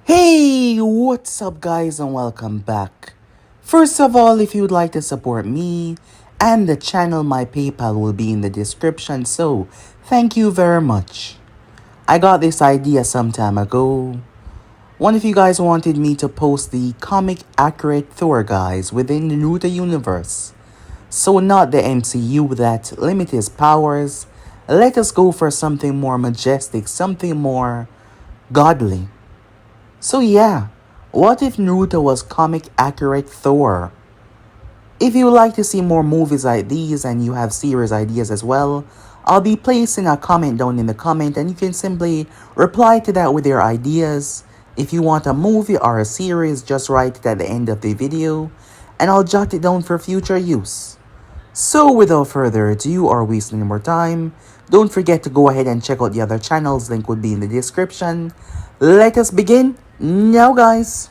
Hey, what's up guys and welcome back. First of all, if you'd like to support me and the channel, my PayPal will be in the description, so thank you very much. I got this idea some time ago. One of you guys wanted me to post the comic accurate Thor guys within the Naruto universe. So not the MCU that limit his powers. Let us go for something more majestic, something more godly. So yeah, what if Naruto was comic accurate Thor? If you would like to see more movies like these and you have series ideas as well, I'll be placing a comment down in the comment and you can simply reply to that with your ideas. If you want a movie or a series, just write it at the end of the video and I'll jot it down for future use. So without further ado or wasting any more time, don't forget to go ahead and check out the other channels, link would be in the description. Let us begin now guys.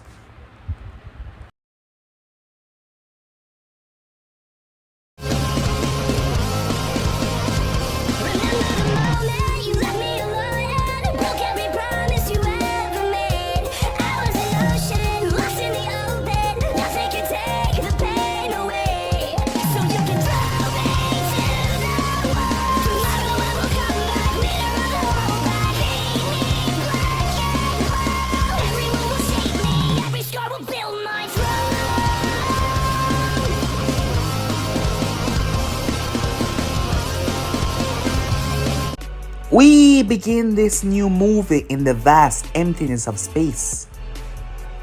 We begin this new movie in the vast emptiness of space,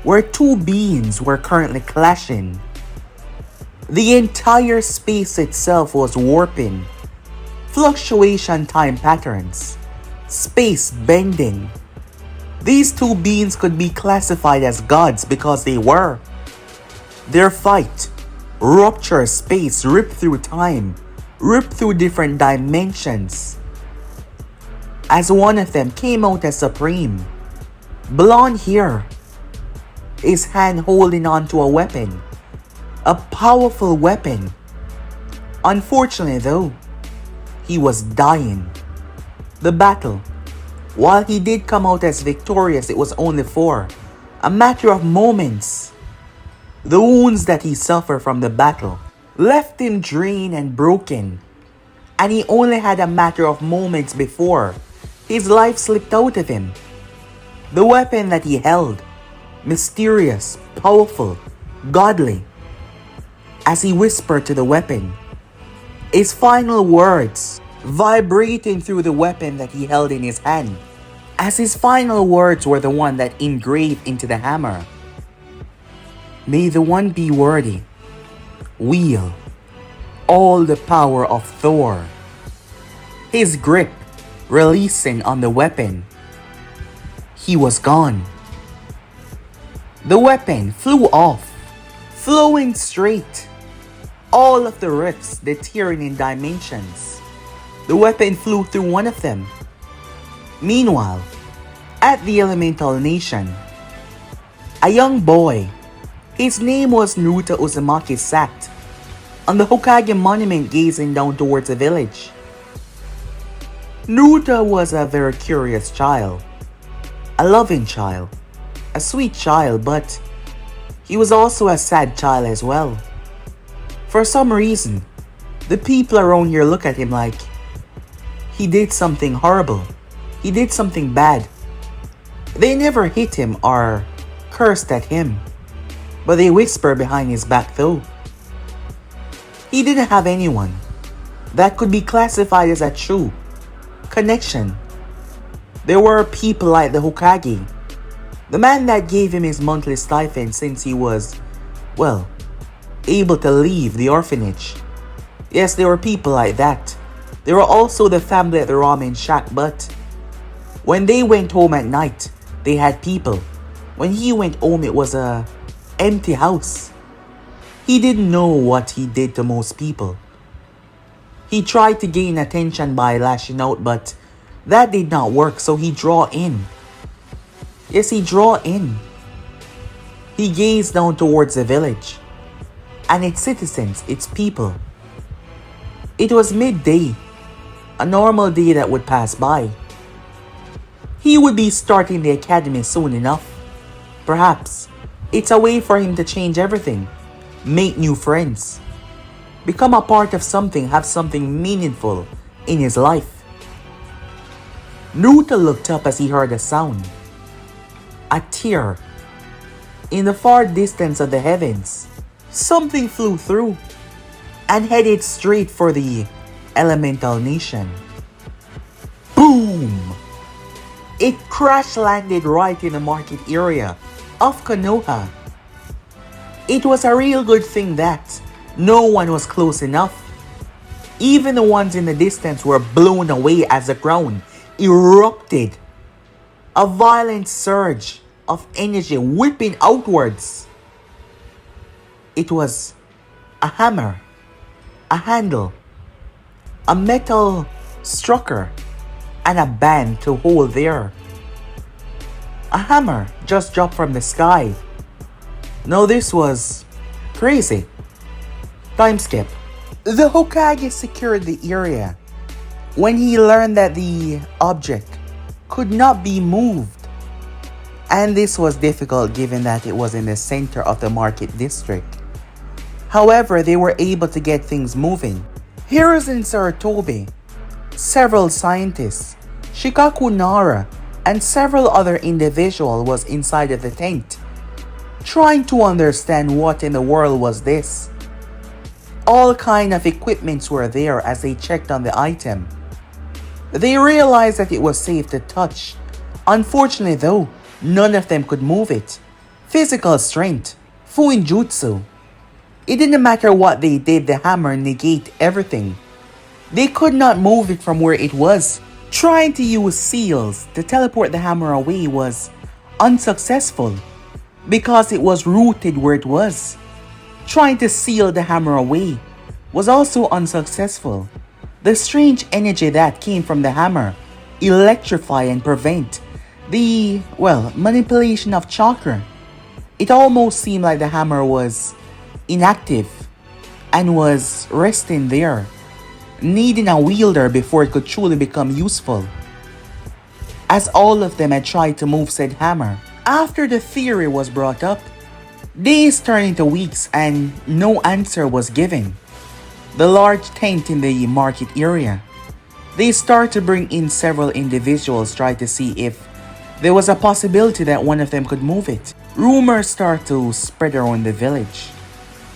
where two beings were currently clashing. The entire space itself was warping, fluctuation time patterns, space bending. These two beings could be classified as gods because they were. Their fight ruptured space, ripped through time, ripped through different dimensions. As one of them came out as supreme, blonde hair, his hand holding onto a weapon, a powerful weapon. Unfortunately though, he was dying. The battle, while he did come out as victorious, it was only for a matter of moments. The wounds that he suffered from the battle left him drained and broken, and he only had a matter of moments before his life slipped out of him. The weapon that he held, mysterious, powerful, godly. As he whispered to the weapon, his final words vibrating through the weapon that he held in his hand, as his final words were the one that engraved into the hammer. May the one be worthy, wield all the power of Thor. His grip releasing on the weapon. He was gone. The weapon flew off, flowing straight. All of the rifts, the tearing in dimensions. The weapon flew through one of them. Meanwhile, at the Elemental Nation, a young boy, his name was Naruto Uzumaki, sat on the Hokage monument gazing down towards the village. Naruto was a very curious child, a loving child, a sweet child, but he was also a sad child as well. For some reason, the people around here look at him like he did something horrible, he did something bad. They never hit him or cursed at him, but they whisper behind his back though. He didn't have anyone that could be classified as a true connection. There were people like the Hokage, the man that gave him his monthly stipend since he was, well, able to leave the orphanage. Yes, there were people like that. There were also the family at the ramen shack, but when they went home at night, they had people. When he went home, it was a empty house. He didn't know what he did to most people. He tried to gain attention by lashing out, but that did not work, so he draw in. Yes, he draw in. He gazed down towards the village and its citizens, its people. It was midday, a normal day that would pass by. He would be starting the academy soon enough. Perhaps it's a way for him to change everything, make new friends, become a part of something, have something meaningful in his life. Naruto looked up as he heard a sound. A tear. In the far distance of the heavens, something flew through and headed straight for the elemental nation. Boom! It crash landed right in the market area of Konoha. It was a real good thing that no one was close enough. Even the ones in the distance were blown away as the ground erupted. A violent surge of energy whipping outwards. It was a hammer, a handle, a metal strucker, and a band to hold there. A hammer just dropped from the sky. Now this was crazy. Time skip. The Hokage secured the area when he learned that the object could not be moved. And this was difficult given that it was in the center of the market district. However, they were able to get things moving. Hiruzen Sarutobi, several scientists, Shikaku Nara, and several other individuals was inside of the tent, trying to understand what in the world was this. All kind of equipments were there as they checked on the item. They realized that it was safe to touch. Unfortunately though, none of them could move it. Physical strength, Fuinjutsu. It didn't matter what they did, the hammer negate everything. They could not move it from where it was. Trying to use seals to teleport the hammer away was unsuccessful because it was rooted where it was. Trying to seal the hammer away was also unsuccessful. The strange energy that came from the hammer electrify and prevent the, manipulation of chakra. It almost seemed like the hammer was inactive and was resting there, needing a wielder before it could truly become useful. As all of them had tried to move said hammer, after the theory was brought up, days turned into weeks and no answer was given. The large tent in the market area, they started to bring in several individuals trying to see if there was a possibility that one of them could move it. Rumors started to spread around the village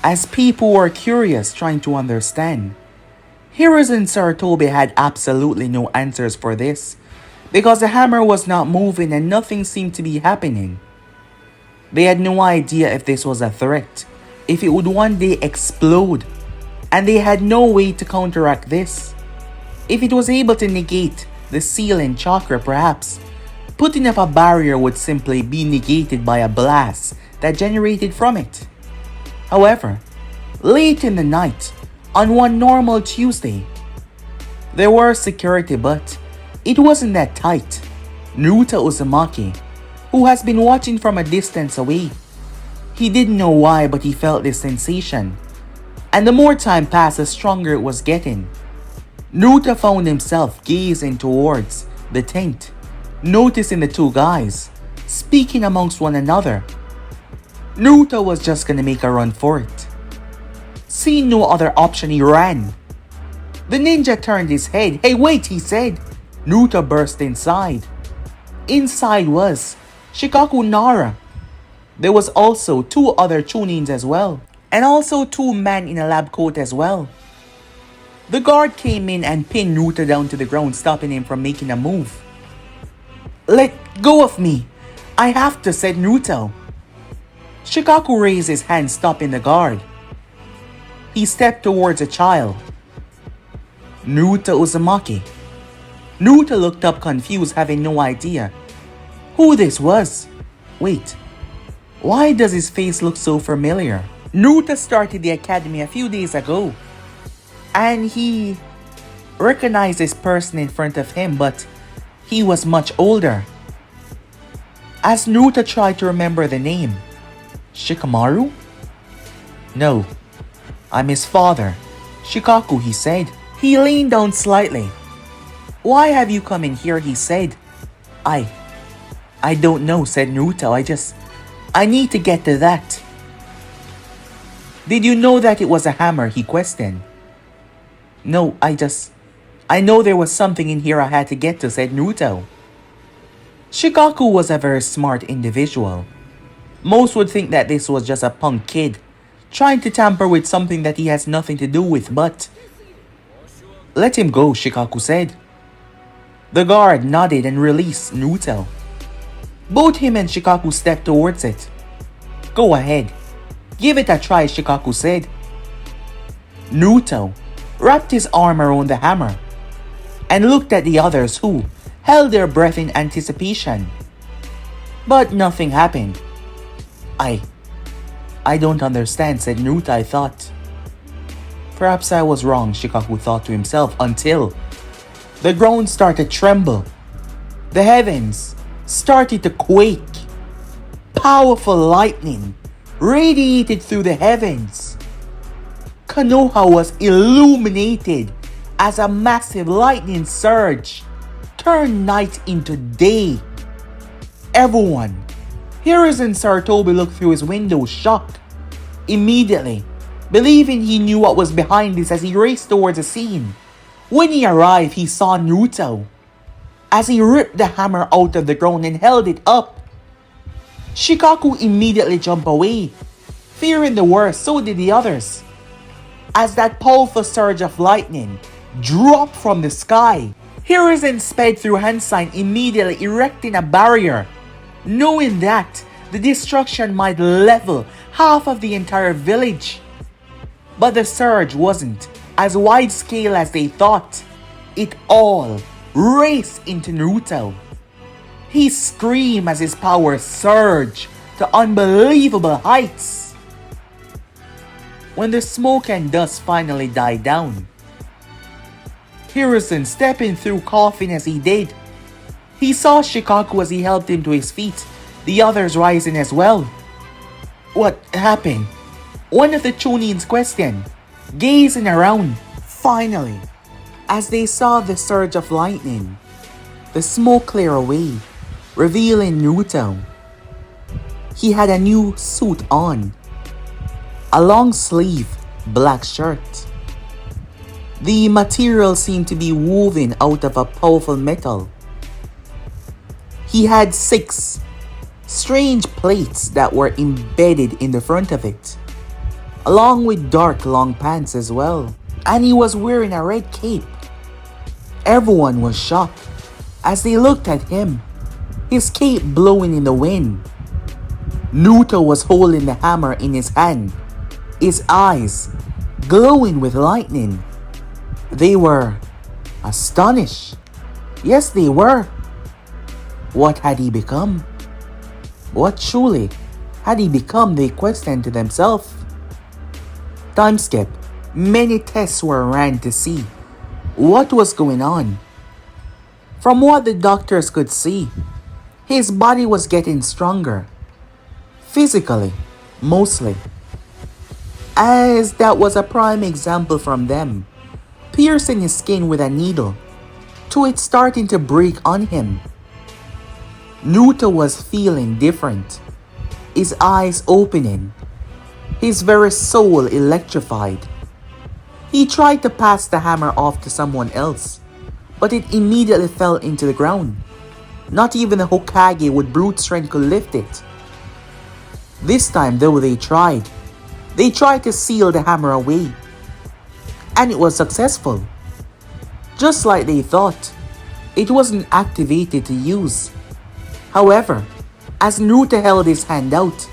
as people were curious trying to understand. Hiruzen Sarutobi had absolutely no answers for this because the hammer was not moving and nothing seemed to be happening. They had no idea if this was a threat, if it would one day explode, and they had no way to counteract this. If it was able to negate the seal and chakra, perhaps putting up a barrier would simply be negated by a blast that generated from it. However, late in the night, on one normal Tuesday, there were security, but it wasn't that tight. Naruto Uzumaki, who has been watching from a distance away, he didn't know why, but he felt this sensation. And the more time passed, the stronger it was getting. Naruto found himself gazing towards the tent, noticing the two guys speaking amongst one another. Naruto was just gonna make a run for it. Seeing no other option, he ran. The ninja turned his head. "Hey, wait," he said. Naruto burst inside. Inside was Shikaku Nara. There was also two other Chunins as well, and also two men in a lab coat as well. The guard came in and pinned Naruto down to the ground, stopping him from making a move. "Let go of me, I have to," said Naruto. Shikaku raised his hand, stopping the guard. He stepped towards a child, Naruto Uzumaki. Naruto looked up confused, having no idea who this was. Wait, why does his face look so familiar? Naruto started the academy a few days ago, and he recognized this person in front of him, but he was much older. As Naruto tried to remember the name, Shikamaru? "No, I'm his father, Shikaku," he said. He leaned down slightly. "Why have you come in here?" he said. I don't know," said Naruto. I need to get to that. Did you know that it was a hammer? He questioned. No, I know there was something in here I had to get to, said Naruto. Shikaku was a very smart individual. Most would think that this was just a punk kid trying to tamper with something that he has nothing to do with, but... Let him go, Shikaku said. The guard nodded and released Naruto. Both him and Shikaku stepped towards it. Go ahead. Give it a try, Shikaku said. Naruto wrapped his arm around the hammer and looked at the others who held their breath in anticipation. But nothing happened. I don't understand, said Naruto, I thought. Perhaps I was wrong, Shikaku thought to himself, until the ground started to tremble. The heavens started to quake. Powerful lightning radiated through the heavens. Konoha was illuminated as a massive lightning surge turned night into day. Everyone, Hiruzen Sarutobi looked through his window, shocked. Immediately, believing he knew what was behind this as he raced towards the scene. When he arrived, he saw Naruto as he ripped the hammer out of the ground and held it up. Shikaku immediately jumped away. Fearing the worst, so did the others, as that powerful surge of lightning dropped from the sky. Hiruzen sped through Hansign, immediately erecting a barrier, knowing that the destruction might level half of the entire village. But the surge wasn't as wide scale as they thought. It all raced into Naruto. He screamed as his power surged to unbelievable heights. When the smoke and dust finally died down, Hiruzen stepping through, coughing as he did. He saw Shikaku as he helped him to his feet, the others rising as well. What happened? One of the Chunins questioned, gazing around. Finally, as they saw the surge of lightning, the smoke clear away, revealing Naruto. He had a new suit on, a long sleeve black shirt. The material seemed to be woven out of a powerful metal. He had 6 strange plates that were embedded in the front of it, along with dark long pants as well. And he was wearing a red cape. Everyone was shocked as they looked at him, his cape blowing in the wind. Naruto was holding the hammer in his hand, his eyes glowing with lightning. They were astonished. Yes, they were. What had he become? What truly had he become, they questioned to themselves. Time skip. Many tests were ran to see what was going on. From what the doctors could see, his body was getting stronger. Physically, mostly. As that was a prime example from them, piercing his skin with a needle, to it starting to break on him. Naruto was feeling different, his eyes opening, his very soul electrified. He tried to pass the hammer off to someone else, but it immediately fell into the ground. Not even the Hokage with brute strength could lift it. This time though they tried to seal the hammer away, and it was successful. Just like they thought, it wasn't activated to use. However, as Naruto held his hand out,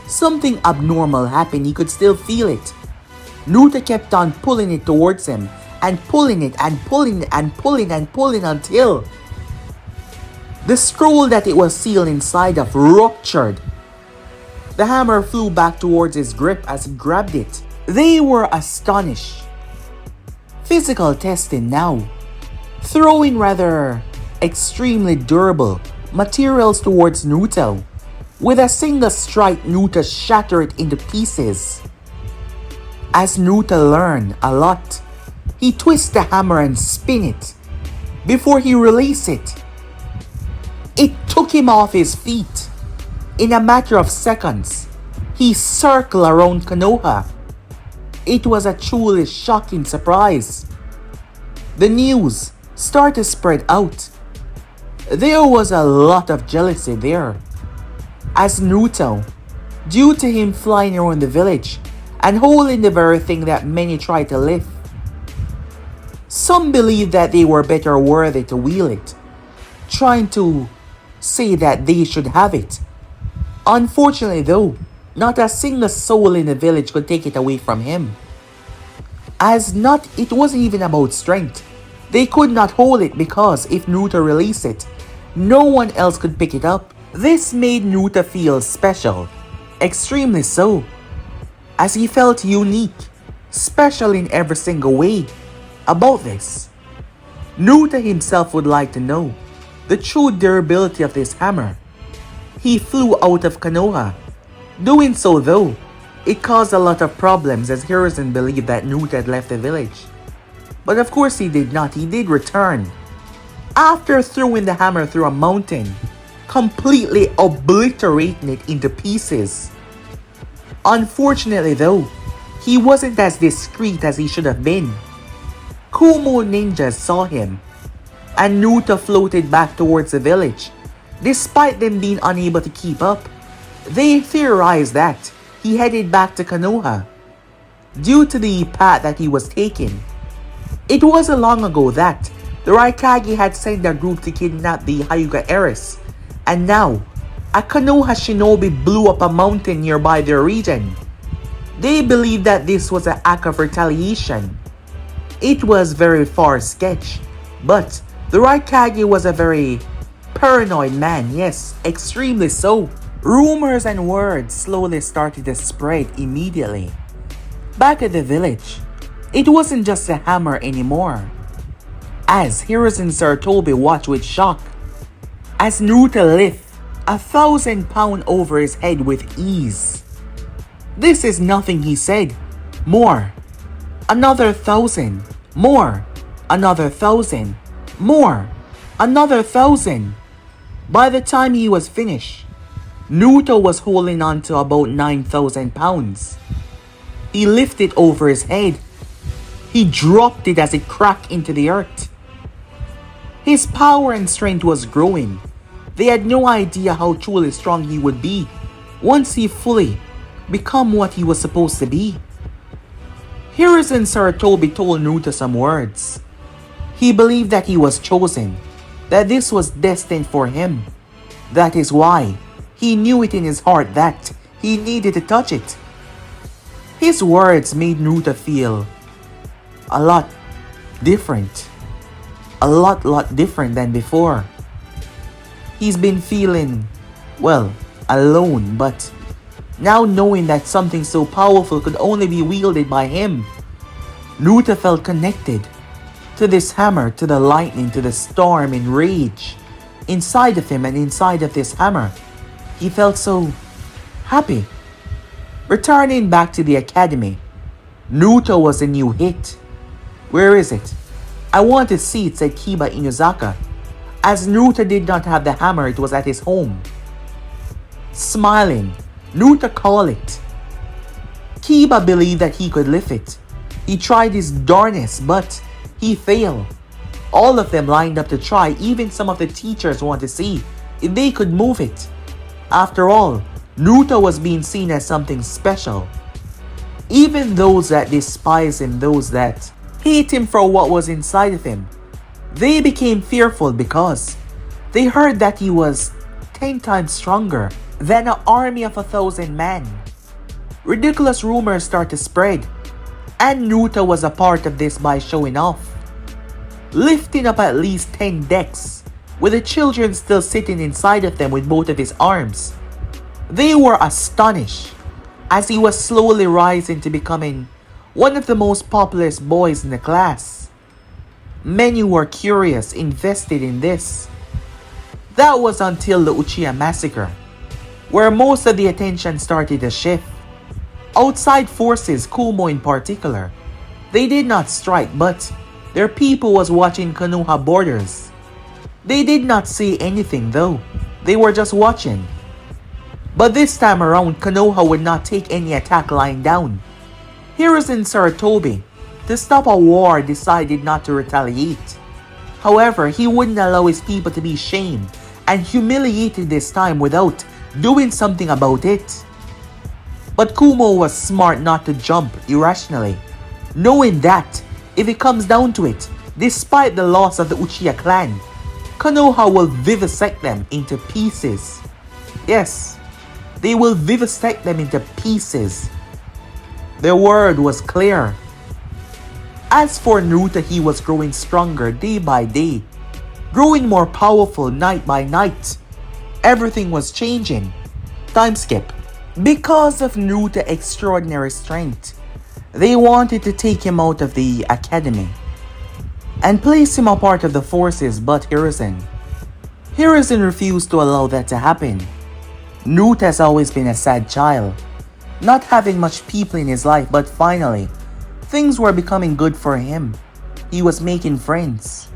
something abnormal happened. He could still feel it. Naruto kept on pulling it towards him, and pulling it and pulling and pulling and pulling until the scroll that it was sealed inside of ruptured. The hammer flew back towards his grip as he grabbed it. They were astonished. Physical testing now, throwing rather extremely durable materials towards Naruto. With a single strike, Naruto shattered it into pieces. As Naruto learned a lot, he twists the hammer and spin it before he released it. It took him off his feet. In a matter of seconds, he circled around Konoha. It was a truly shocking surprise. The news started to spread out. There was a lot of jealousy there. As Naruto, due to him flying around the village and holding the very thing that many tried to lift, some believed that they were better worthy to wield it, trying to say that they should have it. Unfortunately though, not a single soul in the village could take it away from him. It wasn't even about strength. They could not hold it because if Naruto released it, no one else could pick it up. This made Naruto feel special, extremely so, as he felt unique, special in every single way. About this, Naruto himself would like to know the true durability of this hammer. He flew out of Konoha. Doing so though, it caused a lot of problems as Hiruzen believed that Naruto had left the village. But of course he did not, he did return. After throwing the hammer through a mountain, completely obliterating it into pieces. Unfortunately though, he wasn't as discreet as he should have been. Kumo ninjas saw him, and Naruto floated back towards the village. Despite them being unable to keep up, they theorized that he headed back to Konoha due to the path that he was taking. It wasn't long ago that the Raikage had sent a group to kidnap the Hyuga heiress, and now a Konoha shinobi blew up a mountain nearby their region. They believed that this was an act of retaliation. It was very far-fetched, but the Raikage was a very paranoid man, yes, extremely so. Rumors and words slowly started to spread immediately. Back at the village, it wasn't just a hammer anymore. As Hiruzen Sarutobi watched with shock, as Naruto lifted 1,000 pounds over his head with ease. This is nothing, he said. More. Another 1,000. More. Another 1,000. More. Another 1,000. By the time he was finished, Naruto was holding on to about 9,000 pounds. He lifted it over his head. He dropped it as it cracked into the earth. His power and strength was growing. They had no idea how truly strong he would be once he fully become what he was supposed to be. Hiruzen Sarutobi told Naruto some words. He believed that he was chosen, that this was destined for him. That is why he knew it in his heart that he needed to touch it. His words made Naruto feel a lot different. A lot different than before. He's been feeling, well, alone, but now knowing that something so powerful could only be wielded by him, Naruto felt connected to this hammer, to the lightning, to the storm and rage inside of him, and inside of this hammer, he felt so happy. Returning back to the academy, Naruto was a new hit. Where is it? I want to see it, said Kiba Inuzaka. As Naruto did not have the hammer, it was at his home. Smiling, Naruto called it. Kiba believed that he could lift it. He tried his darnest, but he failed. All of them lined up to try, even some of the teachers wanted to see if they could move it. After all, Naruto was being seen as something special. Even those that despise him, those that hate him for what was inside of him, they became fearful because they heard that he was 10 times stronger than an army of 1,000 men. Ridiculous rumors started to spread, and Naruto was a part of this by showing off, lifting up at least 10 decks, with the children still sitting inside of them with both of his arms. They were astonished as he was slowly rising to becoming one of the most popular boys in the class. Many were curious, invested in this. That was until the Uchiha massacre, where most of the attention started to shift. Outside forces, Kumo in particular, they did not strike, but their people was watching Konoha borders. They did not say anything though, they were just watching. But this time around, Konoha would not take any attack lying down. Hiruzen Sarutobi, to stop a war, decided not to retaliate. However, he wouldn't allow his people to be shamed and humiliated this time without doing something about it. But Kumo was smart not to jump irrationally, knowing that, if it comes down to it, despite the loss of the Uchiha clan, Konoha will vivisect them into pieces. Yes, they will vivisect them into pieces. Their word was clear. As for Naruto, he was growing stronger day by day, growing more powerful night by night. Everything was changing. Time skip. Because of Naruto's extraordinary strength, they wanted to take him out of the academy and place him a part of the forces, but Hiruzen refused to allow that to happen. Naruto has always been a sad child, not having much people in his life, but finally, things were becoming good for him. He was making friends.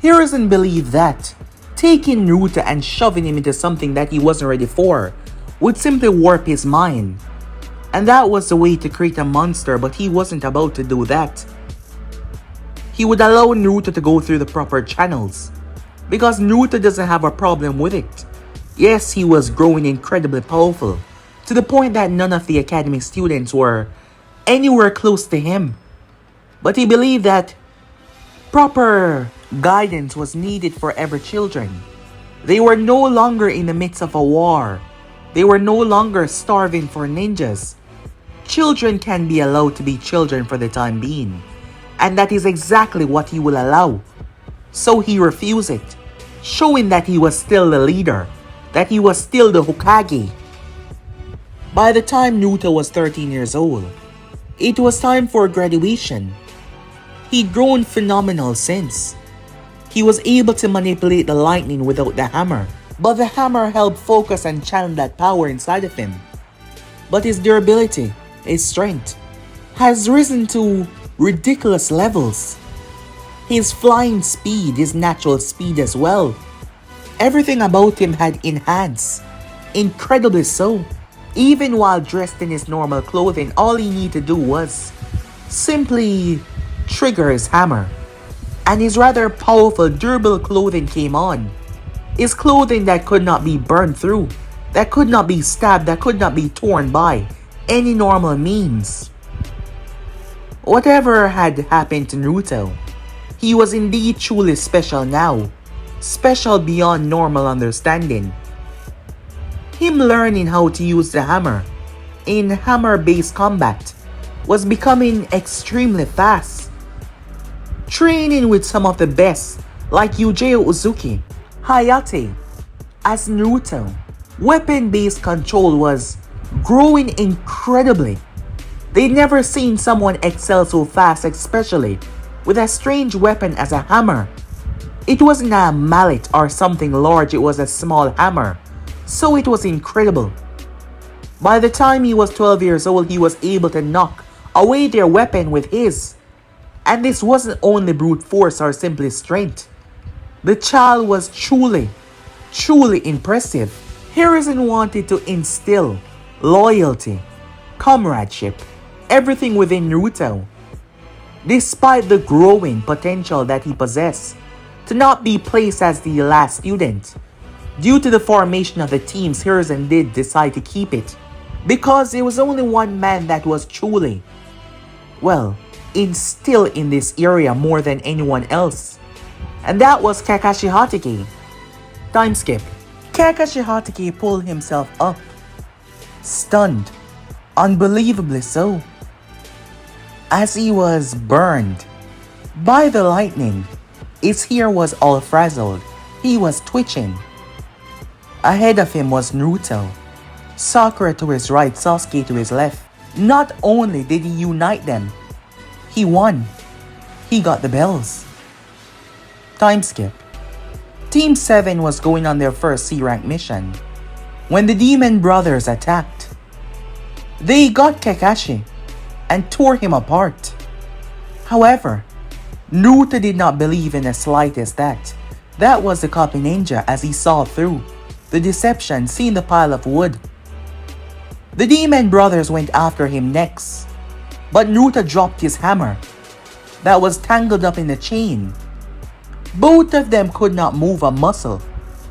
Hiruzen believed that taking Naruto and shoving him into something that he wasn't ready for would simply warp his mind. And that was the way to create a monster, but he wasn't about to do that. He would allow Naruto to go through the proper channels, because Naruto doesn't have a problem with it. Yes, he was growing incredibly powerful, to the point that none of the academy students were anywhere close to him. But he believed that proper guidance was needed for every children. They were no longer in the midst of a war. They were no longer starving for ninjas. Children can be allowed to be children for the time being. And that is exactly what he will allow. So he refused it, showing that he was still the leader, that he was still the Hokage. By the time Naruto was 13 years old, it was time for graduation. He'd grown phenomenal since. He was able to manipulate the lightning without the hammer, but the hammer helped focus and channel that power inside of him. But his durability, his strength, has risen to ridiculous levels. His flying speed, his natural speed as well. Everything about him had enhanced, incredibly so. Even while dressed in his normal clothing, all he needed to do was simply trigger his hammer. And his rather powerful, durable clothing came on. His clothing that could not be burned through, that could not be stabbed, that could not be torn by any normal means. Whatever had happened to Naruto, he was indeed truly special now. Special beyond normal understanding. Him learning how to use the hammer in hammer-based combat was becoming extremely fast. Training with some of the best like Yujiro Uzuki, Hayate, as Naruto, weapon-based control was growing incredibly. They'd never seen someone excel so fast, especially with a strange weapon as a hammer. It wasn't a mallet or something large, it was a small hammer, so it was incredible. By the time he was 12 years old, he was able to knock away their weapon with his. And this wasn't only brute force or simply strength. The child was truly impressive. Hiruzen wanted to instill loyalty, comradeship, everything within Naruto. Despite the growing potential that he possessed, to not be placed as the last student. Due to the formation of the teams, Hiruzen did decide to keep it, because there was only one man that was truly, instilled in this area more than anyone else. And that was Kakashi Hatake. Time skip. Kakashi Hatake pulled himself up, stunned, unbelievably so, as he was burned by the lightning. His hair was all frazzled. He was twitching. Ahead of him was Naruto, Sakura to his right, Sasuke to his left. Not only did he unite them, he won. He got the bells. Time skip. Team 7 was going on their first C-rank mission when the Demon Brothers attacked. They got Kakashi and tore him apart. However, Naruto did not believe in the slightest that was the copy ninja, as he saw through the deception seen the pile of wood. The demon brothers went after him next, but Naruto dropped his hammer that was tangled up in the chain. Both of them could not move a muscle.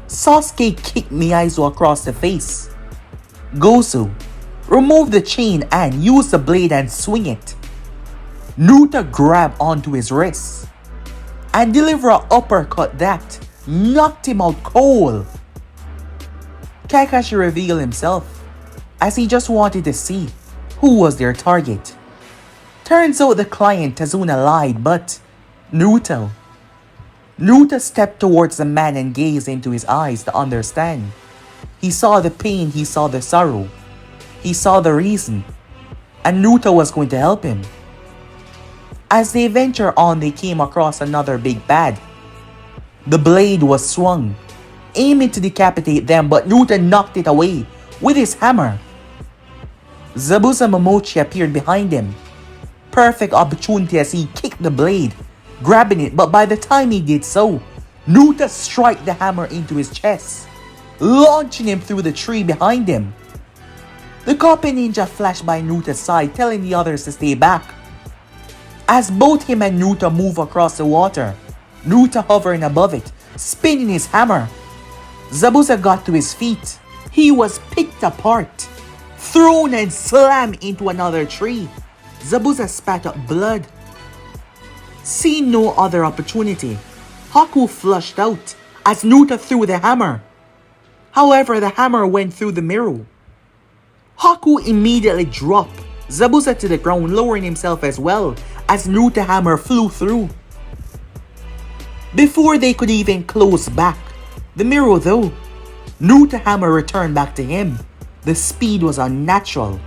Sasuke kicked Miyaizo across the face. Gosu removed the chain and used the blade and swing it. Naruto grabbed onto his wrist and delivered an uppercut that knocked him out cold. Kakashi revealed himself as he just wanted to see who was their target. Turns out the client Tazuna lied, but Naruto stepped towards the man and gazed into his eyes to understand. He saw the pain, he saw the sorrow, he saw the reason, and Naruto was going to help him. As they venture on, they came across another big bad. The blade was swung, aiming to decapitate them, but Naruto knocked it away with his hammer. Zabuza Momochi appeared behind him. Perfect opportunity as he kicked the blade, grabbing it, but by the time he did so, Naruto struck the hammer into his chest, launching him through the tree behind him. The copy ninja flashed by Naruto's side, telling the others to stay back. As both him and Naruto move across the water, Naruto hovering above it, spinning his hammer. Zabuza got to his feet. He was picked apart, thrown and slammed into another tree. Zabuza spat up blood. Seeing no other opportunity, Haku flushed out as Naruto threw the hammer. However, the hammer went through the mirror. Haku immediately dropped Zabuza to the ground, lowering himself as well as Naruto's hammer flew through. Before they could even close back the mirror though, Naruto's hammer returned back to him. The speed was unnatural.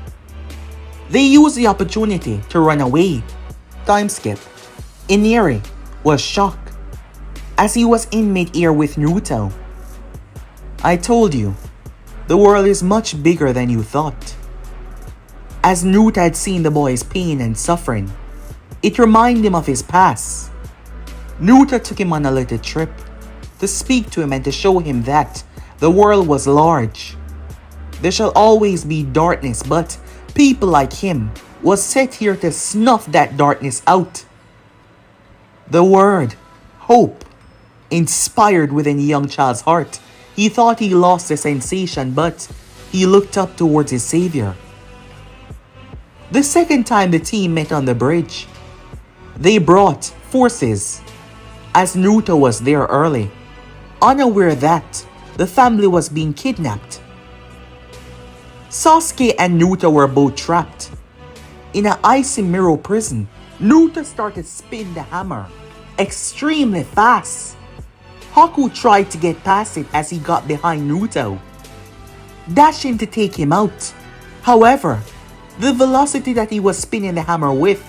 They used the opportunity to run away. Time skip. Iniri was shocked as he was in mid-air with Naruto. I told you, the world is much bigger than you thought. As Naruto had seen the boy's pain and suffering, it reminded him of his past. Naruto took him on a little trip to speak to him and to show him that the world was large. There shall always be darkness, but people like him was set here to snuff that darkness out. The word hope inspired within the young child's heart. He thought he lost the sensation, but he looked up towards his savior. The second time the team met on the bridge, they brought forces as Naruto was there early, unaware that the family was being kidnapped. Sasuke and Naruto were both trapped in an icy mirror prison. Naruto started spinning the hammer extremely fast. Haku tried to get past it as he got behind Naruto, dashing to take him out. However, the velocity that he was spinning the hammer with,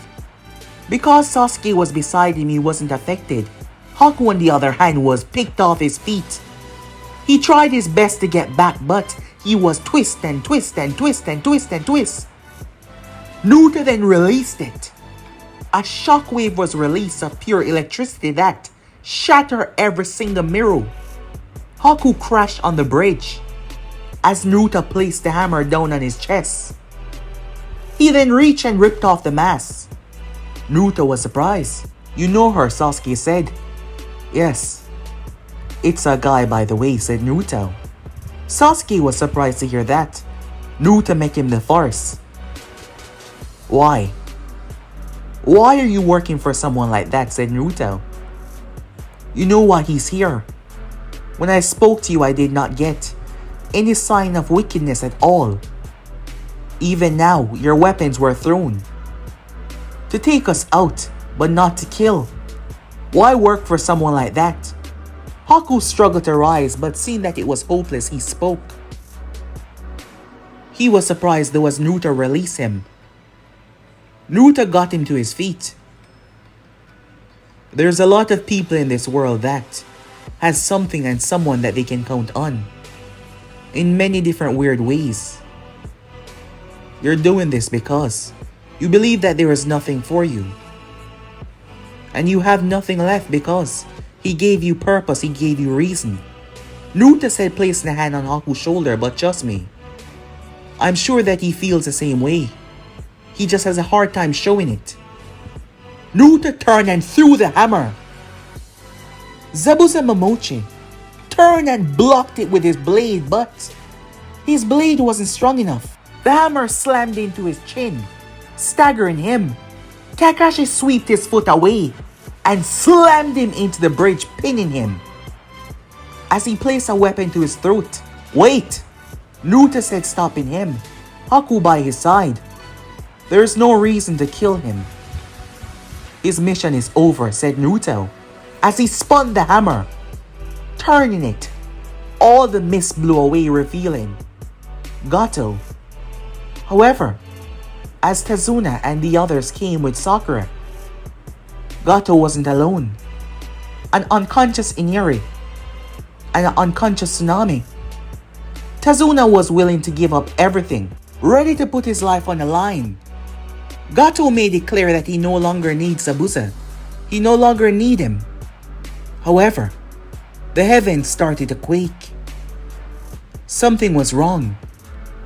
because Sasuke was beside him, he wasn't affected. Haku on the other hand was picked off his feet. He tried his best to get back, but he was twist and twist and twist and twist and twist. Naruto then released it. A shockwave was released of pure electricity that shattered every single mirror. Haku crashed on the bridge as Naruto placed the hammer down on his chest. He then reached and ripped off the mask. Naruto was surprised. You know her, Sasuke said. Yes. It's a guy by the way, said Naruto. Sasuke was surprised to hear that. Naruto met him the farce. Why? Why are you working for someone like that, said Naruto. You know why he's here. When I spoke to you, I did not get any sign of wickedness at all. Even now, your weapons were thrown to take us out, but not to kill. Why work for someone like that? Haku struggled to rise, but seeing that it was hopeless, he spoke. He was surprised though as Naruto released him. Naruto got him to his feet. There's a lot of people in this world that has something and someone that they can count on, in many different weird ways. You're doing this because you believe that there is nothing for you. And you have nothing left because he gave you purpose, he gave you reason. Naruto said, placing a hand on Haku's shoulder, but trust me, I'm sure that he feels the same way. He just has a hard time showing it. Naruto turned and threw the hammer. Zabuza Momochi turned and blocked it with his blade, but his blade wasn't strong enough. The hammer slammed into his chin, staggering him. Kakashi swept his foot away and slammed him into the bridge, pinning him. As he placed a weapon to his throat. Wait! Naruto said, stopping him. Haku by his side. There is no reason to kill him. His mission is over, said Naruto, as he spun the hammer, turning it. All the mist blew away, revealing Gato. However, as Tazuna and the others came with Sakura, Gato wasn't alone. An unconscious Iniri and an unconscious Tsunami. Tazuna was willing to give up everything, ready to put his life on the line. Gato made it clear that he no longer needs Zabuza. He no longer needs him. However, the heavens started to quake. Something was wrong.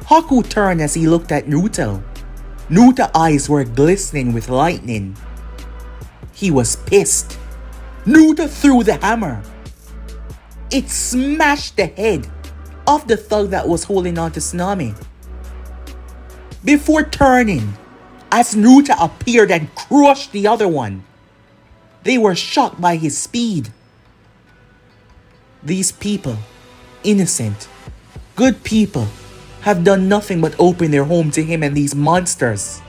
Haku turned as he looked at Naruto. Naruto's eyes were glistening with lightning. He was pissed. Naruto threw the hammer. It smashed the head of the thug that was holding on to Tsunami. Before turning, as Naruto appeared and crushed the other one, they were shocked by his speed. These people, innocent, good people, have done nothing but open their home to him and these monsters.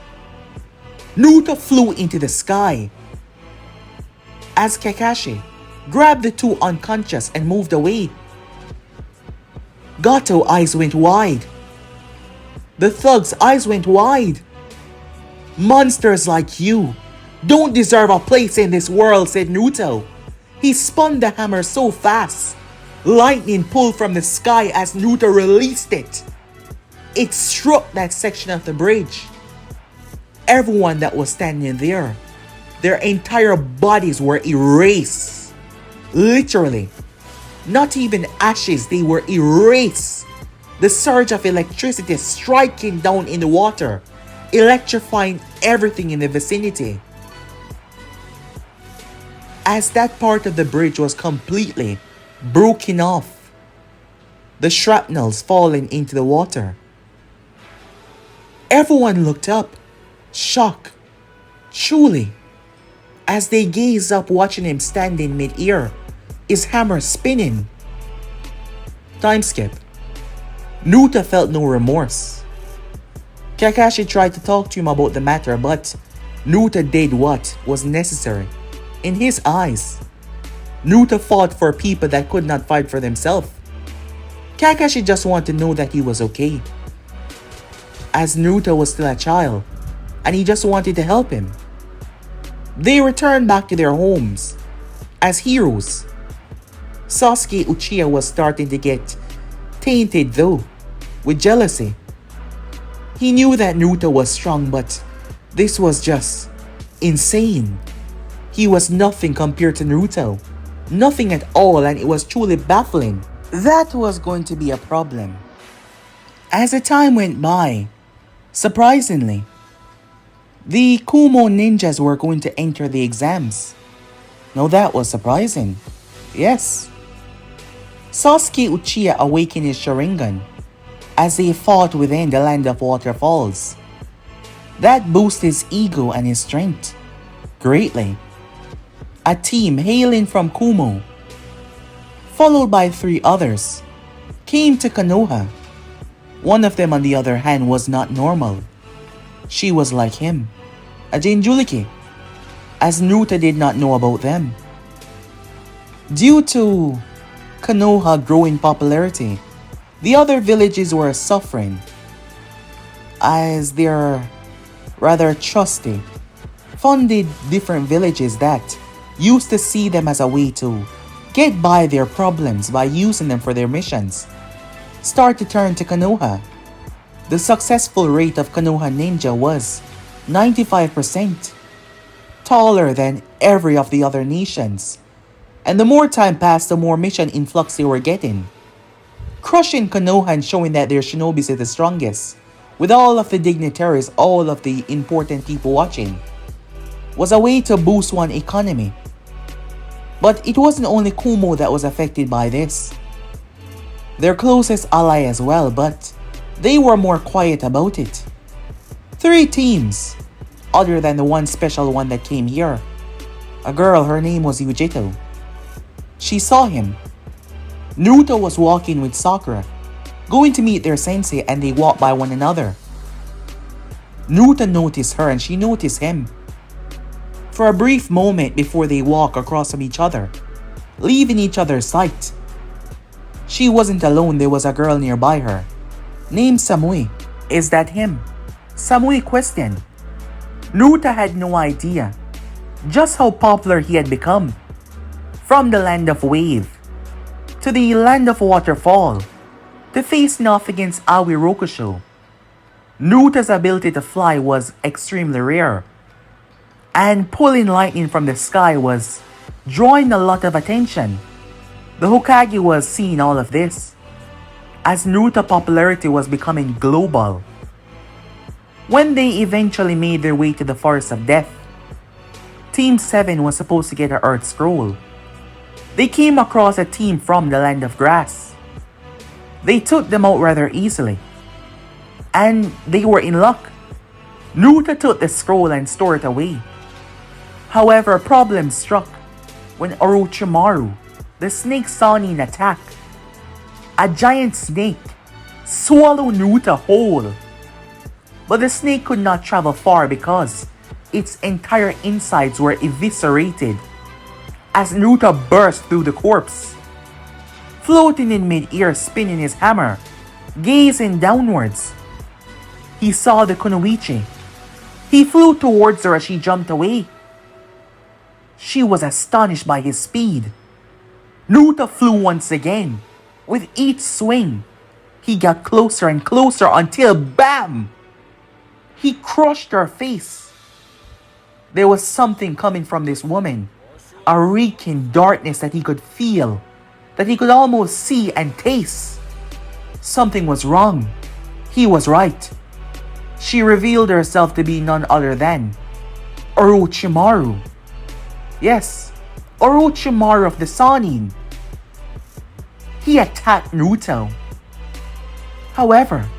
Naruto flew into the sky as Kakashi grabbed the two unconscious and moved away. Gato's eyes went wide. The thug's eyes went wide. Monsters like you don't deserve a place in this world, said Naruto. He spun the hammer so fast. Lightning pulled from the sky as Naruto released it. It struck that section of the bridge. Everyone that was standing there, their entire bodies were erased. Literally. Not even ashes, they were erased. The surge of electricity striking down in the water, electrifying everything in the vicinity. As that part of the bridge was completely broken off, the shrapnels falling into the water. Everyone looked up, shocked, truly, as they gazed up watching him standing mid-air, his hammer spinning. Time skip. Naruto felt no remorse. Kakashi tried to talk to him about the matter, but Naruto did what was necessary. In his eyes, Naruto fought for people that could not fight for themselves. Kakashi just wanted to know that he was okay, as Naruto was still a child, and he just wanted to help him. They returned back to their homes as heroes. Sasuke Uchiha was starting to get tainted though, with jealousy. He knew that Naruto was strong, but this was just insane. He was nothing compared to Naruto. Nothing at all, and it was truly baffling. That was going to be a problem. As the time went by, surprisingly, the Kumo ninjas were going to enter the exams. Now that was surprising. Yes. Sasuke Uchiha awakened his Sharingan as they fought within the land of waterfalls. That boosted his ego and his strength greatly. A team hailing from Kumo, followed by 3 others, came to Konoha. One of them, on the other hand, was not normal. She was like him, a Jinjuliki, as Naruto did not know about them. Due to Konoha growing popularity, the other villages were suffering, as their rather trusty, funded different villages that used to see them as a way to get by their problems by using them for their missions start to turn to Konoha. The successful rate of Konoha ninja was 95%, taller than every of the other nations. And the more time passed, the more mission influx they were getting. crushing Konoha and showing that their shinobis are the strongest, with all of the dignitaries, all of the important people watching, was a way to boost one's economy. But it wasn't only Kumo that was affected by this. Their closest ally as well, but they were more quiet about it. 3 teams, other than the one special one that came here. A girl, her name was Yujito. She saw him. Naruto was walking with Sakura, going to meet their sensei, and they walked by one another. Naruto noticed her and she noticed him. For a brief moment before they walk across from each other, leaving each other's sight. She wasn't alone, there was a girl nearby her, named Samui. Is that him? Samui questioned. Naruto had no idea just how popular he had become. From the land of wave, to the land of waterfall, to facing off against Aoi Rokusho. Naruto's ability to fly was extremely rare, and pulling lightning from the sky was drawing a lot of attention. The Hokage was seeing all of this, as Naruto's popularity was becoming global. When they eventually made their way to the Forest of Death, Team 7 was supposed to get an Earth Scroll. They came across a team from the Land of Grass. They took them out rather easily, and they were in luck. Naruto took the scroll and stored it away. However, problems struck when Orochimaru, the snake Sanin, attacked. A giant snake swallowed Naruto whole. But the snake could not travel far because its entire insides were eviscerated as Naruto burst through the corpse. Floating in mid-air, spinning his hammer, gazing downwards, he saw the Kunoichi. He flew towards her as she jumped away. She was astonished by his speed. Naruto flew once again. With each swing, he got closer and closer until BAM! He crushed her face. There was something coming from this woman. A reeking darkness that he could feel, that he could almost see and taste. Something was wrong. He was right. She revealed herself to be none other than Orochimaru. Yes, Orochimaru of the Sanin. He attacked Naruto. However,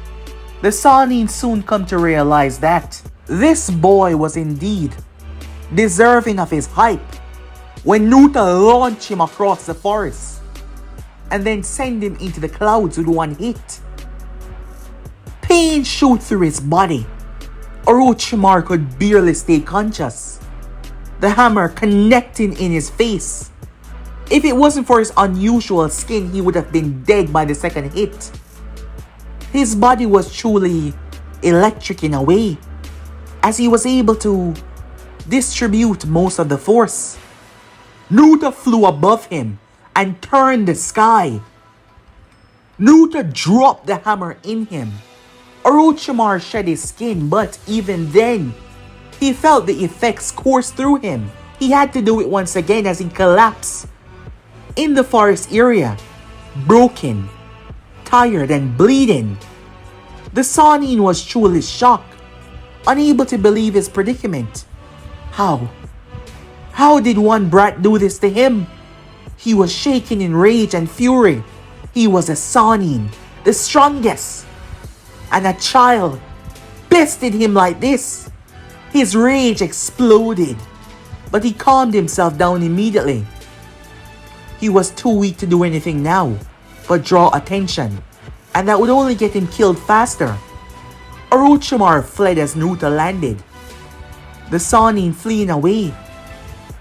the Sanin soon come to realize that this boy was indeed deserving of his hype when Naruto launched him across the forest and then send him into the clouds with one hit. Pain shoot through his body. Orochimaru could barely stay conscious, the hammer connecting in his face. If it wasn't for his unusual skin, he would have been dead by the second hit. His body was truly electric in a way, as he was able to distribute most of the force. Naruto flew above him and turned the sky. Naruto dropped the hammer in him. Orochimaru shed his skin, but even then, he felt the effects course through him. He had to do it once again as he collapsed in the forest area, broken, tired and bleeding. The Sanin was truly shocked, unable to believe his predicament. How? How did one brat do this to him? He was shaking in rage and fury. He was a Sanin, the strongest, and a child bested him like this. His rage exploded, but he calmed himself down immediately. He was too weak to do anything now but draw attention, and that would only get him killed faster. Orochimaru fled as Naruto landed, the Sanin fleeing away.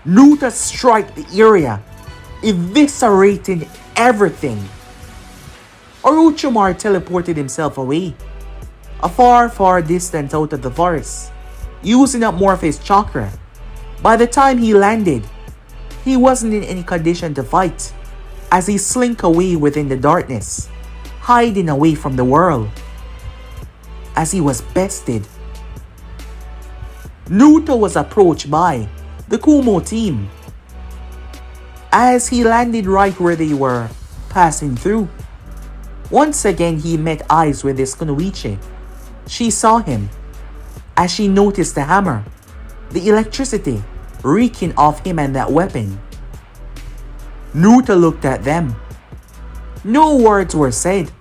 Naruto struck the area, eviscerating everything. Orochimaru teleported himself away, a far distance out of the forest, using up more of his chakra. By the time he landed, he wasn't in any condition to fight, as he slink away within the darkness, hiding away from the world, as he was bested. Naruto was approached by the Kumo team, as he landed right where they were passing through. Once again, he met eyes with this kunoichi. She saw him. As she noticed the hammer, the electricity reeking off him and that weapon. Naruto looked at them. No words were said.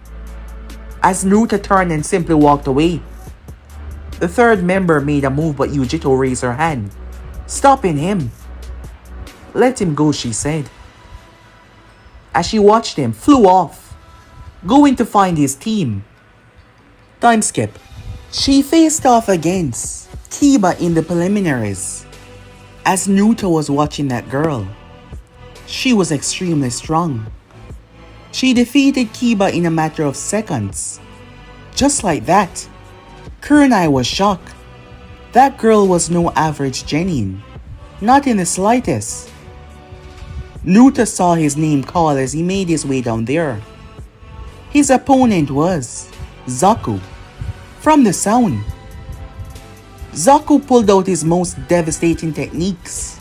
As Naruto turned and simply walked away, the third member made a move, but Yujito raised her hand, stopping him. Let him go, she said. As she watched him, flew off, going to find his team. Time skip. She faced off against Kiba in the preliminaries. As Naruto was watching that girl, she was extremely strong. She defeated Kiba in a matter of seconds. Just like that. Kunai was shocked. That girl was no average genin. Not in the slightest. Naruto saw his name called as he made his way down there. His opponent was Zaku. From the sound, Zaku pulled out his most devastating techniques.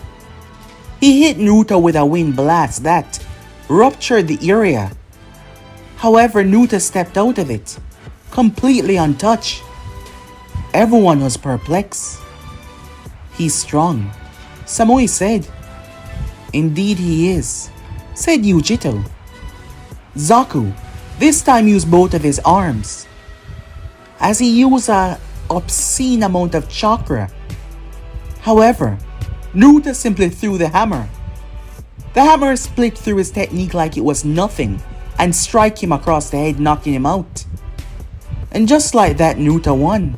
He hit Naruto with a wind blast that ruptured the area. However, Naruto stepped out of it, completely untouched. Everyone was perplexed. He's strong, Samui said. Indeed he is, said Yujito. Zaku this time used both of his arms, as he used an obscene amount of chakra. However, Naruto simply threw the hammer. The hammer split through his technique like it was nothing and struck him across the head, knocking him out. And just like that, Naruto won.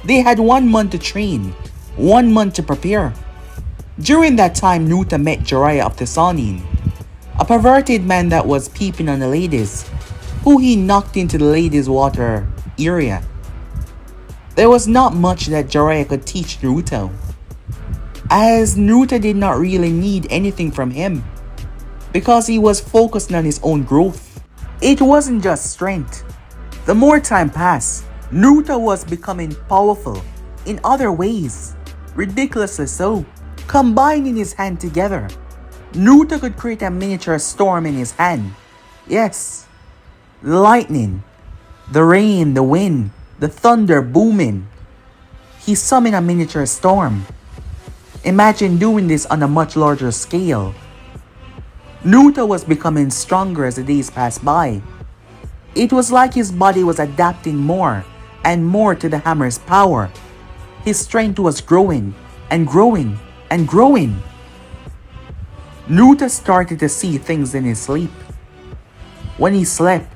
They had 1 month to train, 1 month to prepare. During that time, Naruto met Jiraiya of the Chunin, a perverted man that was peeping on the ladies, who he knocked into the ladies' water area. There was not much that Jiraiya could teach Naruto, as Naruto did not really need anything from him, because he was focused on his own growth. It wasn't just strength. The more time passed, Naruto was becoming powerful in other ways, ridiculously so. Combining his hand together, Naruto could create a miniature storm in his hand. Yes, the lightning, the rain, the wind, the thunder booming. He summoned a miniature storm. Imagine doing this on a much larger scale. Naruto was becoming stronger as the days passed by. It was like his body was adapting more and more to the hammer's power. His strength was growing and growing and growing. Naruto started to see things in his sleep. When he slept,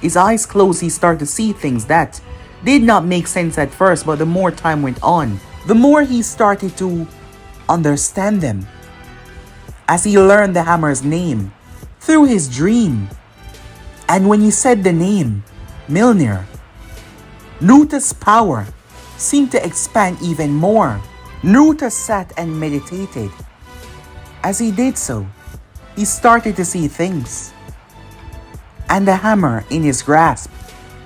his eyes closed, he started to see things that did not make sense at first, but the more time went on, the more he started to understand them. As he learned the hammer's name through his dream. And when he said the name, Mjolnir, Naruto's power seemed to expand even more. Naruto sat and meditated. As he did so, he started to see things. And the hammer in his grasp,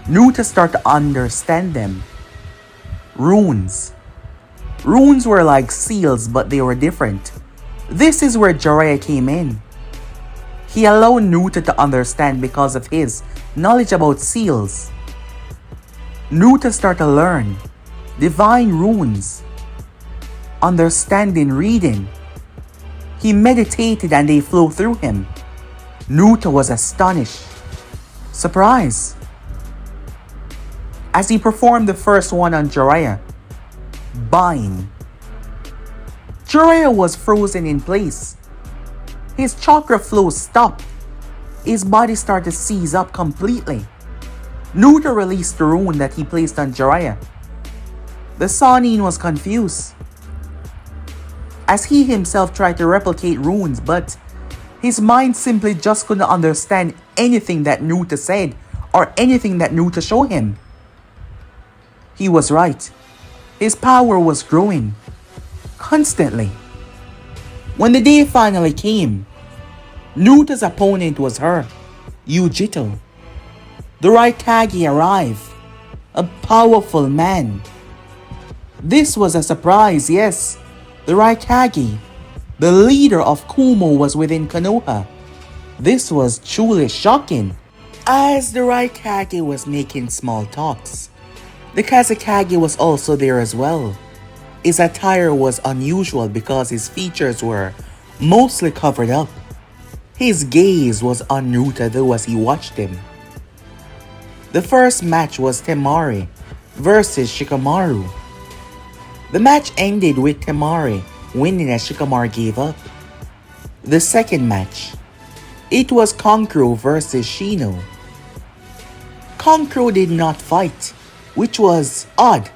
Naruto started to understand them. Runes. Runes were like seals, but they were different. This is where Jiraiya came in. He allowed Naruto to understand because of his knowledge about seals. Naruto started to learn divine runes, understanding, reading. He meditated and they flew through him. Naruto was astonished, surprised, as he performed the first one on Jiraiya. Bind. Jiraiya was frozen in place. His chakra flow stopped. His body started to seize up completely. Naruto released the rune that he placed on Jiraiya. The Chunin was confused, as he himself tried to replicate runes, but his mind simply just couldn't understand anything that Naruto said or anything that Naruto showed him. He was right. His power was growing constantly. When the day finally came, Naruto's opponent was her, Yujito. The Raikage arrived, a powerful man. This was a surprise, yes. The Raikage, the leader of Kumo, was within Konoha. This was truly shocking. As the Raikage was making small talks, the Kazekage was also there as well. His attire was unusual because his features were mostly covered up. His gaze was on Naruto though as he watched him. The first match was Temari versus Shikamaru. The match ended with Temari winning as Shikamaru gave up. The second match, it was Kankuro versus Shino. Kankuro did not fight, which was odd.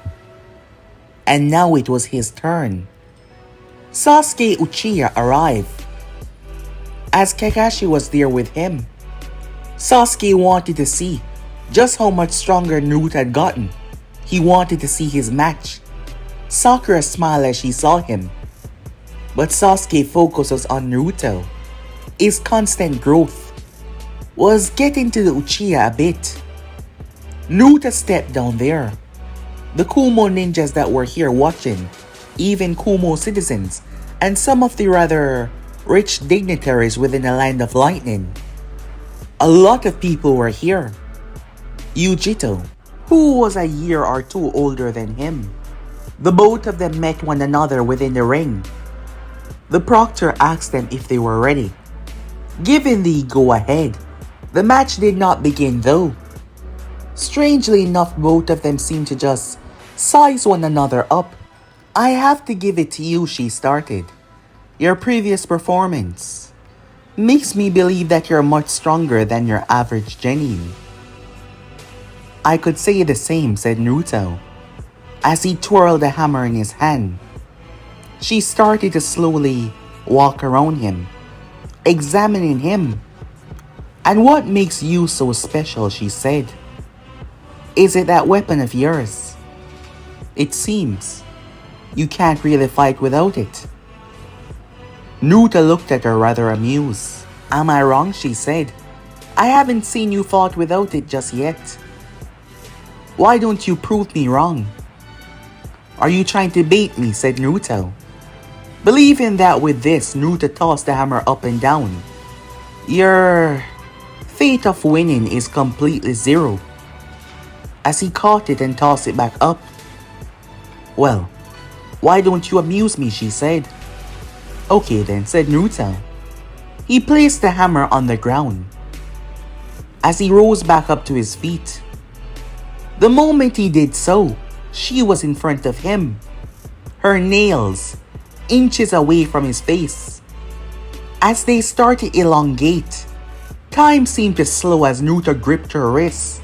And now it was his turn. Sasuke Uchiha arrived. As Kakashi was there with him, Sasuke wanted to see just how much stronger Naruto had gotten. He wanted to see his match. Sakura smiled as she saw him. But Sasuke focuses on Naruto. His constant growth was getting to the Uchiha a bit. Naruto stepped down there. The Kumo ninjas that were here watching, even Kumo citizens, and some of the rather rich dignitaries within the Land of Lightning. A lot of people were here. Yujito, who was a year or two older than him. The both of them met one another within the ring. The proctor asked them if they were ready. Given the go-ahead, the match did not begin though. Strangely enough, both of them seemed to just size one another up. I have to give it to you, she started. Your previous performance makes me believe that you're much stronger than your average genin. I could say the same, said Naruto, as he twirled the hammer in his hand. She started to slowly walk around him, examining him. And what makes you so special, she said. Is it that weapon of yours? It seems you can't really fight without it. Naruto looked at her rather amused. Am I wrong, she said. I haven't seen you fought without it just yet. Why don't you prove me wrong? Are you trying to bait me, said Naruto. Believing that with this, Naruto tossed the hammer up and down. Your fate of winning is completely zero. As he caught it and tossed it back up. Well, why don't you amuse me, she said. Okay then, said Naruto. He placed the hammer on the ground. As he rose back up to his feet. The moment he did so, she was in front of him. Her nails inches away from his face. As they started to elongate, time seemed to slow as Naruto gripped her wrist.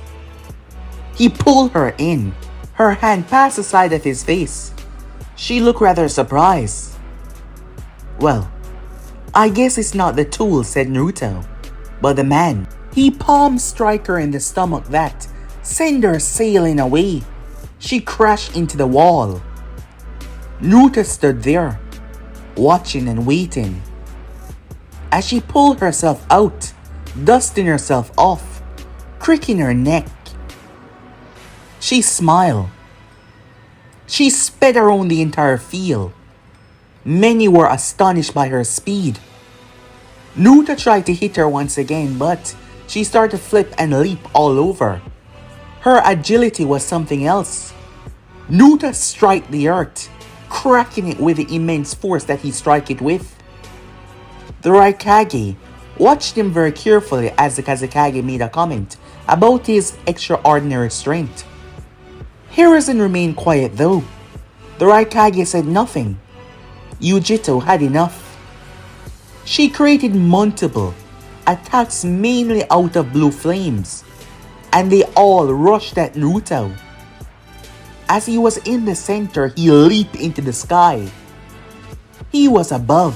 He pulled her in. Her hand passed the side of his face. She looked rather surprised. Well, I guess it's not the tool, said Naruto, but the man. He palm struck her in the stomach that sent her sailing away. She crashed into the wall. Naruto stood there, watching and waiting. As she pulled herself out, dusting herself off, cricking her neck. She smiled. She sped around the entire field. Many were astonished by her speed. Naruto tried to hit her once again, but she started to flip and leap all over. Her agility was something else. Naruto struck the earth, cracking it with the immense force that he struck it with. The Raikage watched him very carefully as the Kazekage made a comment about his extraordinary strength. Hiruzen remained quiet though. The Raikage said nothing. Yujito had enough. She created multiple attacks mainly out of blue flames, and they all rushed at Naruto. As he was in the center, he leaped into the sky. He was above.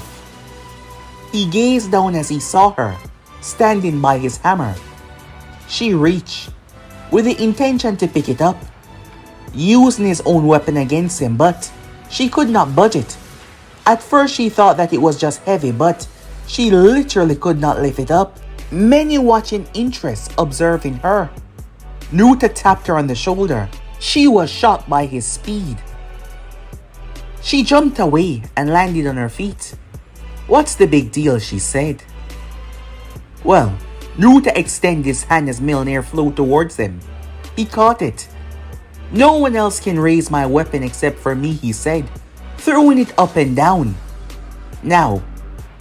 He gazed down as he saw her, standing by his hammer. She reached, with the intention to pick it up, using his own weapon against him, but she could not budge it. At first she thought that it was just heavy, but she literally could not lift it up. Many watching interest observing her. Naruto tapped her on the shoulder. She was shocked by his speed. She jumped away and landed on her feet. What's the big deal, she said. Well, Naruto extended his hand as Mjolnir flew towards him. He caught it. "No one else can raise my weapon except for me," he said, throwing it up and down. Now,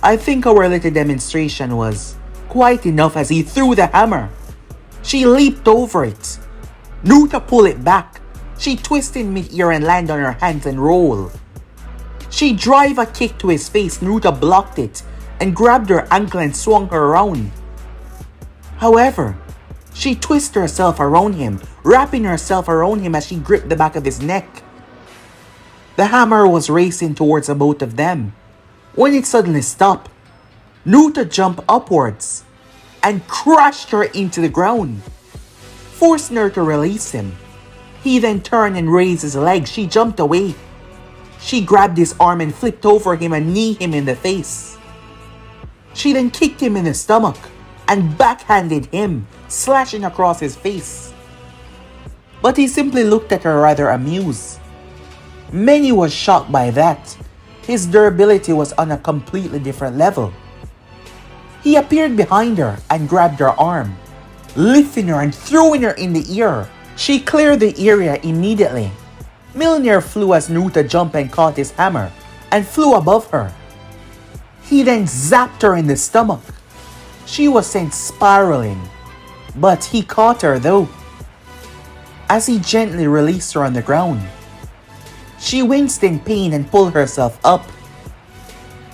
I think our little demonstration was quite enough as he threw the hammer. She leaped over it. Naruto pulled it back. She twisted mid-air and landed on her hands and rolled. She drove a kick to his face. Naruto blocked it and grabbed her ankle and swung her around. However, she twisted herself around him, wrapping herself around him as she gripped the back of his neck. The hammer was racing towards the both of them when it suddenly stopped. Naruto jumped upwards and crashed her into the ground, forcing her to release him. He then turned and raised his leg. She jumped away. She grabbed his arm and flipped over him and kneed him in the face. She then kicked him in the stomach and backhanded him, slashing across his face. But he simply looked at her rather amused. Many was shocked by that. His durability was on a completely different level. He appeared behind her and grabbed her arm, lifting her and throwing her in the air. She cleared the area immediately. Mjolnir flew as Naruto jumped and caught his hammer and flew above her. He then zapped her in the stomach. She was sent spiraling, but he caught her though, as he gently released her on the ground. She winced in pain and pulled herself up.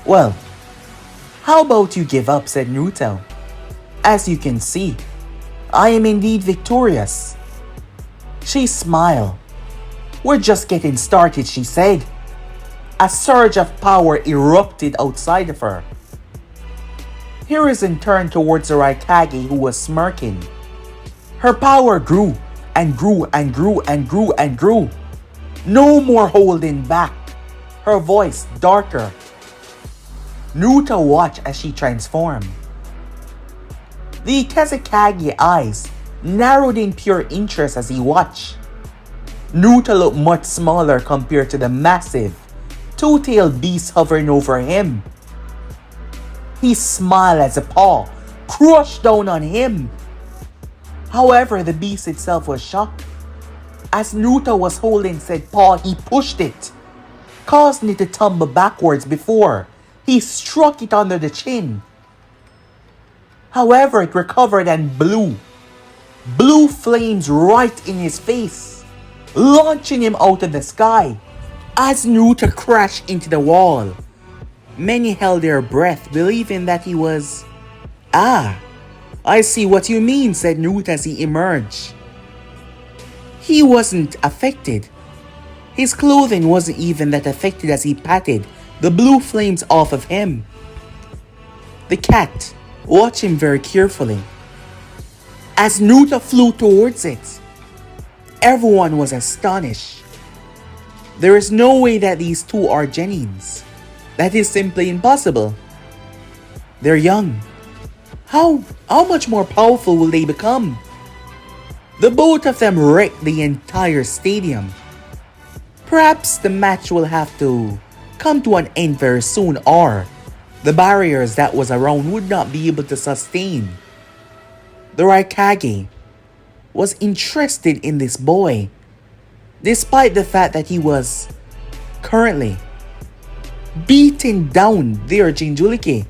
"Well, how about you give up?" said Naruto. "As you can see, I am indeed victorious." She smiled. "We're just getting started," she said. A surge of power erupted outside of her. Hiruzen turned towards the Raikage, who was smirking. Her power grew and grew and grew and grew and grew. No more holding back. Her voice darker. Naruto watched as she transformed. The Kazekage eyes narrowed in pure interest as he watched. Naruto looked much smaller compared to the massive, two-tailed beast hovering over him. He smiled as a paw crushed down on him. However, the beast itself was shocked. As Naruto was holding said paw, he pushed it, causing it to tumble backwards before he struck it under the chin. However, it recovered and blew flames right in his face, launching him out of the sky. As Naruto crashed into the wall, many held their breath, believing that he was... "Ah, I see what you mean," said Naruto as he emerged. He wasn't affected. His clothing wasn't even that affected as he patted the blue flames off of him. The cat watched him very carefully. As Naruto flew towards it, everyone was astonished. There is no way that these two are Genins. That is simply impossible. They're young. How much more powerful will they become? The both of them wrecked the entire stadium. Perhaps the match will have to come to an end very soon, or the barriers that was around would not be able to sustain. The Raikage was interested in this boy, despite the fact that he was currently beating down their Jinchuriki.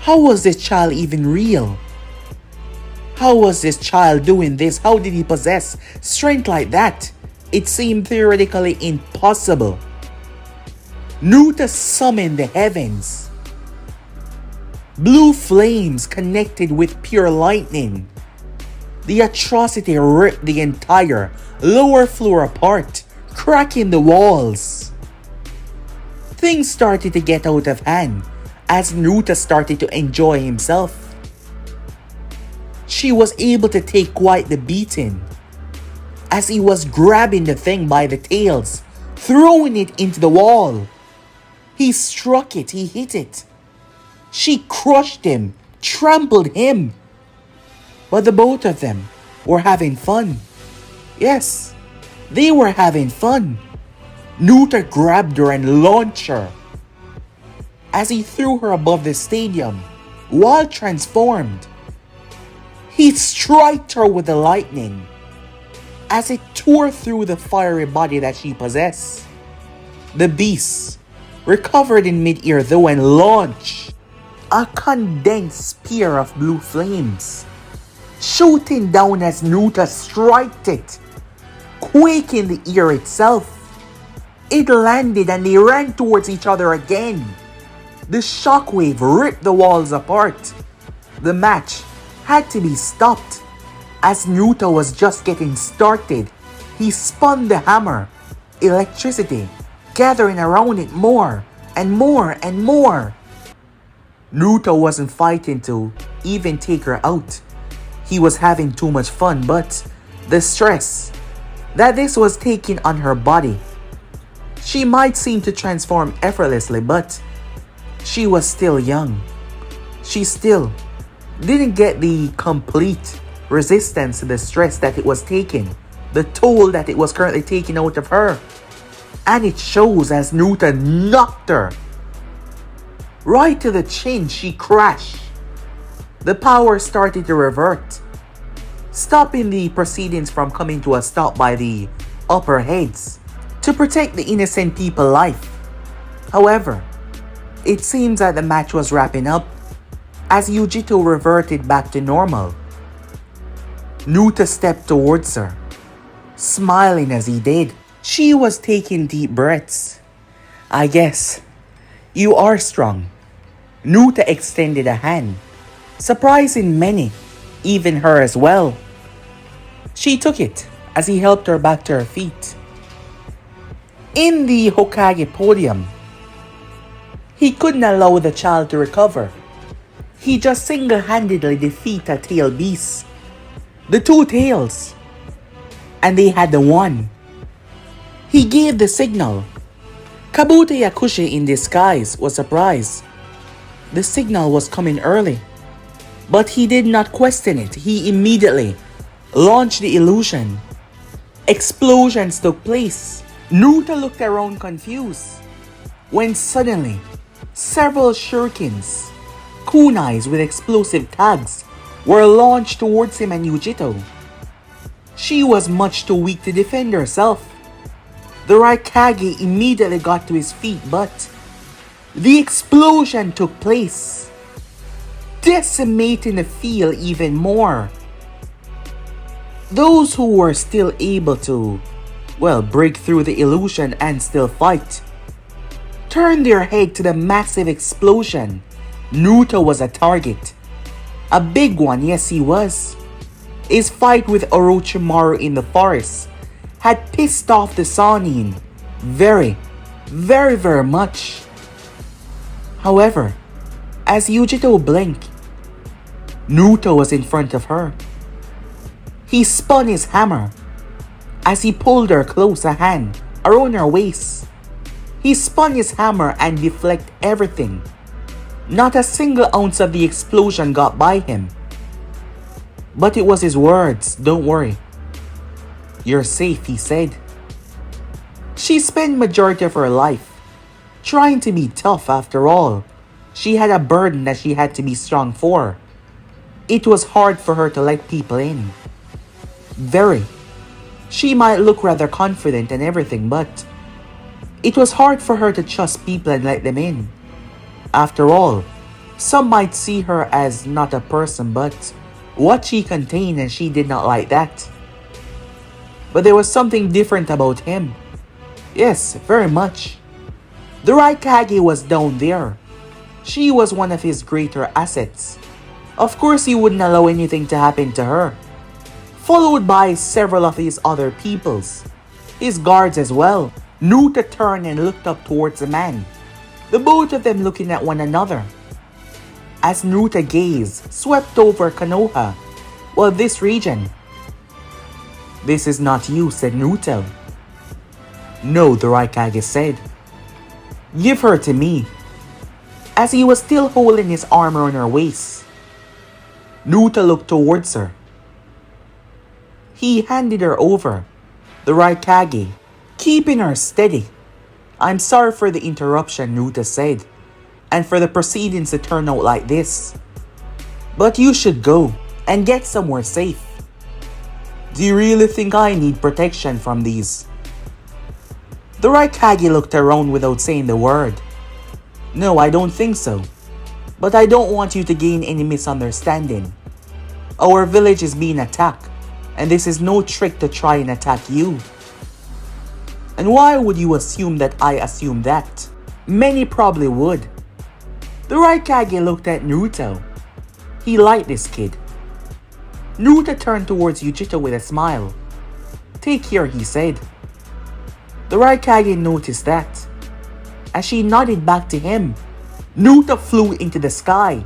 How was this child even real? How was this child doing this? How did he possess strength like that? It seemed theoretically impossible. Naruto summoned the heavens. Blue flames connected with pure lightning. The atrocity ripped the entire lower floor apart, cracking the walls. Things started to get out of hand as Naruto started to enjoy himself. She was able to take quite the beating as he was grabbing the thing by the tails, throwing it into the wall. He struck it, he hit it. She crushed him, trampled him. But the both of them were having fun. Yes, they were having fun. Naruto grabbed her and launched her as he threw her above the stadium while transformed. He struck her with the lightning as it tore through the fiery body that she possessed. The beast recovered in mid-air though and launched a condensed spear of blue flames, shooting down as Naruto struck it, quaking the air itself. It landed and they ran towards each other again. The shockwave ripped the walls apart. The match had to be stopped. As Naruto was just getting started, he spun the hammer, electricity gathering around it more and more and more. Naruto wasn't fighting to even take her out. He was having too much fun, but the stress that this was taking on her body. She might seem to transform effortlessly, but she was still young. She still didn't get the complete resistance to the stress that it was taking, the toll that it was currently taking out of her. And it shows as Naruto knocked her right to the chin. She crashed. The power started to revert, stopping the proceedings from coming to a stop by the upper heads to protect the innocent people's life. However, it seems that the match was wrapping up as Yujito reverted back to normal. Naruto stepped towards her, smiling as he did. She was taking deep breaths. "I guess you are strong." Naruto extended a hand, surprising many, even her as well. She took it as he helped her back to her feet. In the Hokage podium, he couldn't allow the child to recover. He just single-handedly defeated a tail beast. The two tails. And they had the one. He gave the signal. Kabuto Yakushi in disguise was surprised. The signal was coming early. But he did not question it. He immediately launched the illusion. Explosions took place. Naruto looked around confused, when suddenly several shurikens, kunais with explosive tags, were launched towards him and Yujito. She was much too weak to defend herself. The Raikage immediately got to his feet, but the explosion took place, decimating the field even more. Those who were still able to, break through the illusion and still fight, turned their head to the massive explosion. Naruto was a target. A big one, yes he was. His fight with Orochimaru in the forest had pissed off the Sannin very much. However, as Yujito blinked, Naruto was in front of her. He spun his hammer as he pulled her close, a hand around her waist. He spun his hammer and deflected everything. Not a single ounce of the explosion got by him. But it was his words, "Don't worry. You're safe," he said. She spent majority of her life trying to be tough. After all, she had a burden that she had to be strong for. It was hard for her to let people in. She might look rather confident and everything, but it was hard for her to trust people and let them in. After all, some might see her as not a person, but what she contained, and she did not like that. But there was something different about him. Yes, very much. The Raikage was down there. She was one of his greater assets. Of course, he wouldn't allow anything to happen to her. Followed by several of his other peoples, his guards as well. Naruto turned and looked up towards the man, the both of them looking at one another. As Naruto's gaze swept over Konoha, this region. "This is not you," said Naruto. "No," the Raikage said. "Give her to me." As he was still holding his arm around her waist, Naruto looked towards her. He handed her over, the Raikage, keeping her steady. "I'm sorry for the interruption," Naruto said, "and for the proceedings to turn out like this. But you should go. and get somewhere safe. Do you really think I need protection from these? The Raikage looked around without saying the word. No, I don't think so. But I don't want you to gain any misunderstanding. Our village is being attacked, and this is no trick to try and attack you. And why would you assume that I assume that? Many probably would. The Raikage looked at Naruto. He liked this kid. Naruto turned towards Yujito with a smile. Take care, he said. The Raikage noticed that. As she nodded back to him, Naruto flew into the sky.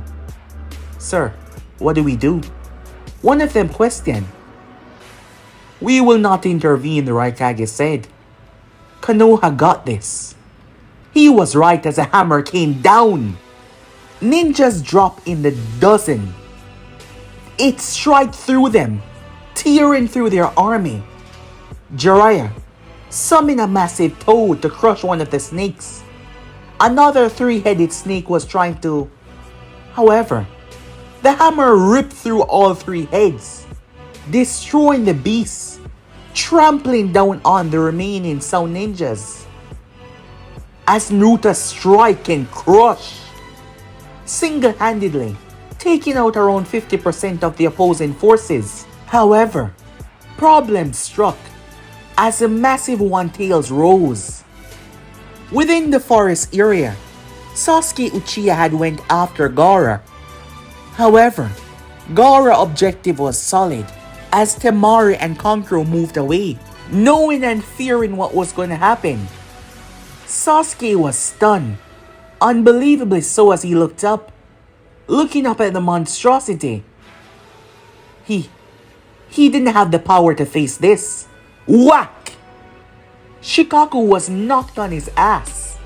Sir, what do we do? One of them questioned. We will not intervene, the Raikage said. Konoha got this. He was right as a hammer came down. Ninjas dropped in the dozen. It struck through them, tearing through their army. Jiraiya summoned a massive toad to crush one of the snakes. Another three-headed snake was trying to... However, the hammer ripped through all three heads, destroying the beasts, trampling down on the remaining sound ninjas. As Naruto strike and crush, single-handedly taking out around 50% of the opposing forces. However, problems struck as the massive one-tails rose. Within the forest area, Sasuke Uchiha had went after Gaara. However, Gaara's objective was solid as Temari and Kankuro moved away, knowing and fearing what was going to happen. Sasuke was stunned, unbelievably so, as he looked up, looking up at the monstrosity. He didn't have the power to face this. Whack! Shikaku was knocked on his ass.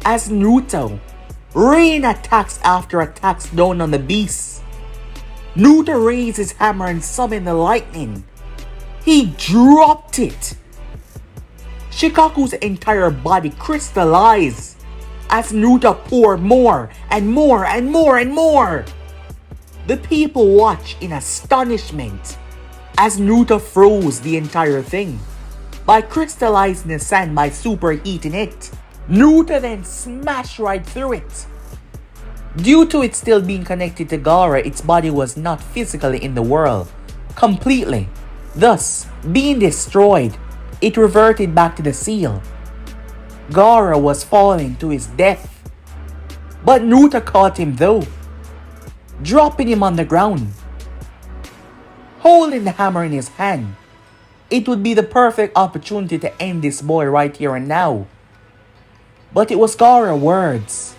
As Naruto rained attacks after attacks down on the beast, Naruto raised his hammer and summoned the lightning. He dropped it. Shikaku's entire body crystallized as Naruto poured more and more and more and more. The people watched in astonishment as Naruto froze the entire thing by crystallizing the sand by superheating it. Naruto then smashed right through it. Due to it still being connected to Gaara, its body was not physically in the world completely. Thus, being destroyed, it reverted back to the seal. Gaara was falling to his death. But Naruto caught him though, dropping him on the ground. Holding the hammer in his hand, it would be the perfect opportunity to end this boy right here and now. But it was Gaara's words.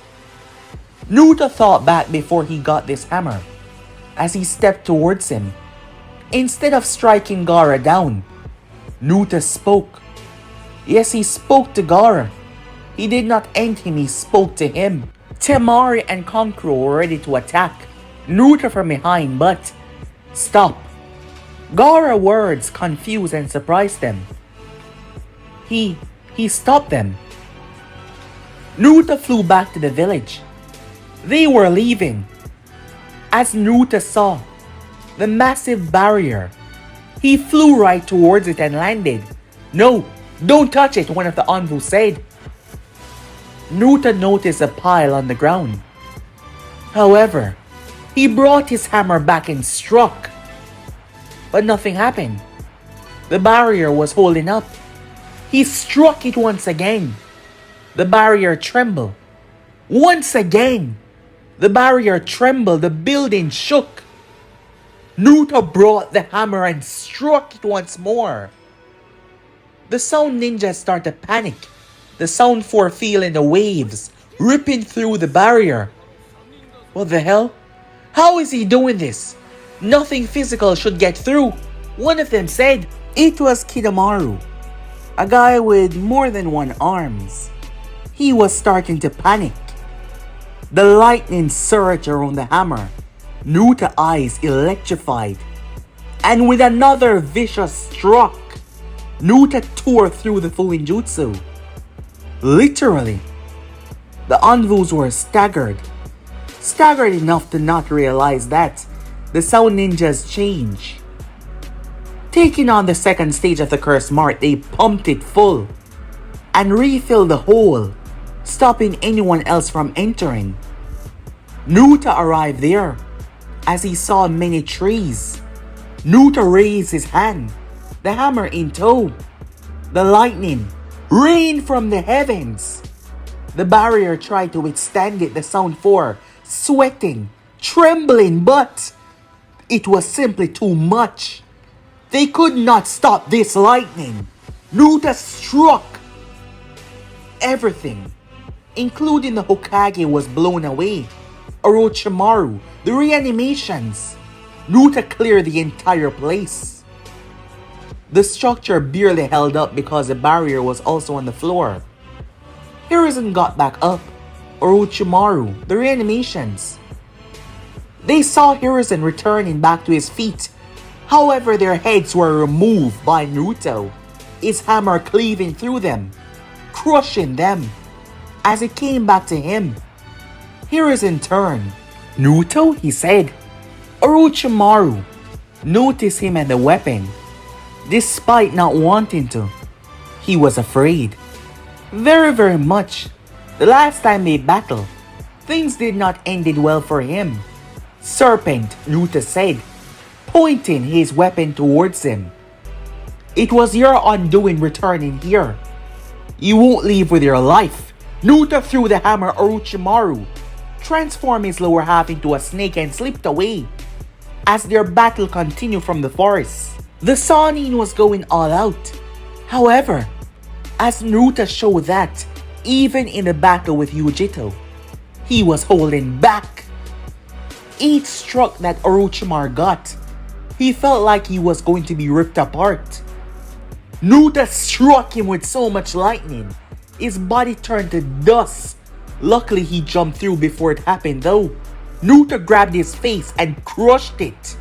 Naruto thought back before he got this hammer, as he stepped towards him. Instead of striking Gaara down, Naruto spoke. Yes, he spoke to Gaara. He did not end him, he spoke to him. Temari and Kankuro were ready to attack Naruto from behind, but stop. Gaara's words confused and surprised them. He stopped them. Naruto flew back to the village. They were leaving. As Naruto saw the massive barrier, he flew right towards it and landed. No, don't touch it, one of the Anvu said. Naruto noticed a pile on the ground. However, he brought his hammer back and struck. But nothing happened. The barrier was holding up. He struck it once again. The barrier trembled. Once again, the barrier trembled, the building shook. Naruto brought the hammer and struck it once more. The sound ninjas started to panic. The sound force feeling the waves ripping through the barrier. What the hell? How is he doing this? Nothing physical should get through, one of them said. It was Kidomaru, a guy with more than one arms. He was starting to panic. The lightning surged around the hammer. Naruto's eyes electrified. And with another vicious struck, Naruto tore through the Fuinjutsu. Literally, the Anvus were staggered enough to not realize that the sound ninjas change. Taking on the second stage of the curse mark, they pumped it full and refilled the hole, stopping anyone else from entering. Naruto arrived there as he saw many trees. Naruto raised his hand, the hammer in tow. The lightning rained from the heavens. The barrier tried to withstand it, the Sound 4, sweating, trembling, but it was simply too much. They could not stop this lightning. Naruto struck. Everything, including the Hokage, was blown away. Orochimaru, the reanimations. Naruto cleared the entire place. The structure barely held up because the barrier was also on the floor. Hiruzen got back up. Orochimaru, the reanimations. They saw Hiruzen returning back to his feet. However, their heads were removed by Naruto, his hammer cleaving through them, crushing them. As it came back to him, Hiruzen turned. "Naruto," he said. Orochimaru noticed him and the weapon. Despite not wanting to, he was afraid. Very much. The last time they battled, things did not end well for him. "Serpent," Naruto said, pointing his weapon towards him. "It was your undoing returning here. You won't leave with your life." Naruto threw the hammer at Orochimaru, transformed his lower half into a snake and slipped away. As their battle continued from the forest, the Sannin was going all out. However, as Naruto showed that, even in the battle with Yujito, he was holding back. Each stroke that Orochimaru got, he felt like he was going to be ripped apart. Naruto struck him with so much lightning, his body turned to dust. Luckily, he jumped through before it happened though. Naruto grabbed his face and crushed it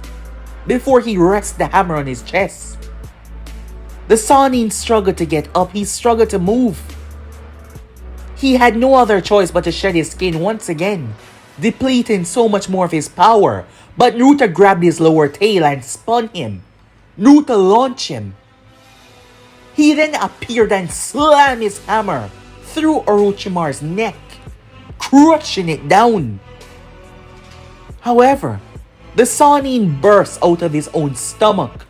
before he rested the hammer on his chest. The Sannin struggled to get up, he struggled to move. He had no other choice but to shed his skin once again, depleting so much more of his power. But Naruto grabbed his lower tail and spun him. Naruto launched him. He then appeared and slammed his hammer through Orochimaru's neck, crushing it down. However, the Sannin burst out of his own stomach,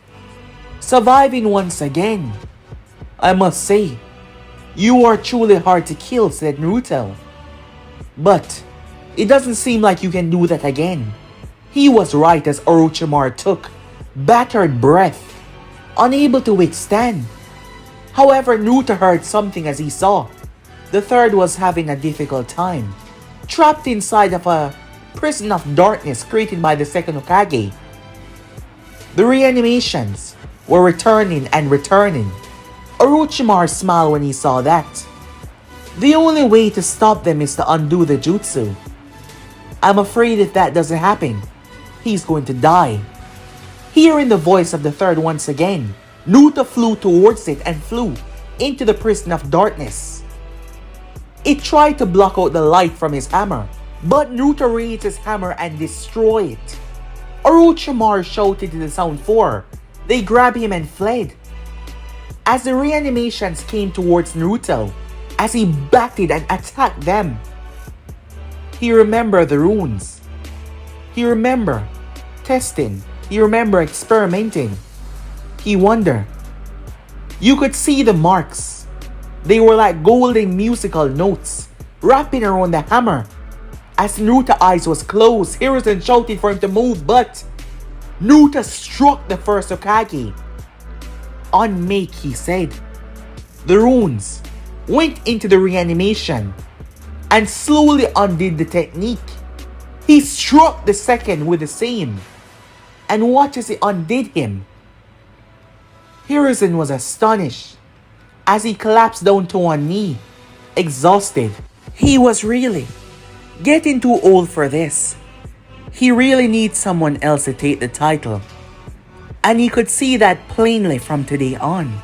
surviving once again. "I must say, you are truly hard to kill," said Naruto. "But it doesn't seem like you can do that again." He was right as Orochimaru took battered breath, unable to withstand. However, Naruto heard something as he saw the third was having a difficult time, trapped inside of a prison of darkness created by the second Hokage. The reanimations were returning and returning. Orochimaru smiled when he saw that. The only way to stop them is to undo the jutsu. "I'm afraid if that doesn't happen, he's going to die." Hearing the voice of the third once again, Naruto flew towards it and flew into the prison of darkness. It tried to block out the light from his hammer, but Naruto raised his hammer and destroyed it. Orochimaru shouted to the Sound 4. They grabbed him and fled. As the reanimations came towards Naruto, as he batted and attacked them, he remembered the runes. He remembered testing. He remembered experimenting. He wondered. You could see the marks. They were like golden musical notes wrapping around the hammer. As Naruto's eyes was closed, Hiruzen shouted for him to move, but Naruto struck the first Hokage. "Unmake," he said. The runes went into the reanimation and slowly undid the technique. He struck the second with the same, and watch as it undid him. Hiruzen was astonished as he collapsed down to one knee, exhausted. He was really getting too old for this. He really needs someone else to take the title. And he could see that plainly from today on,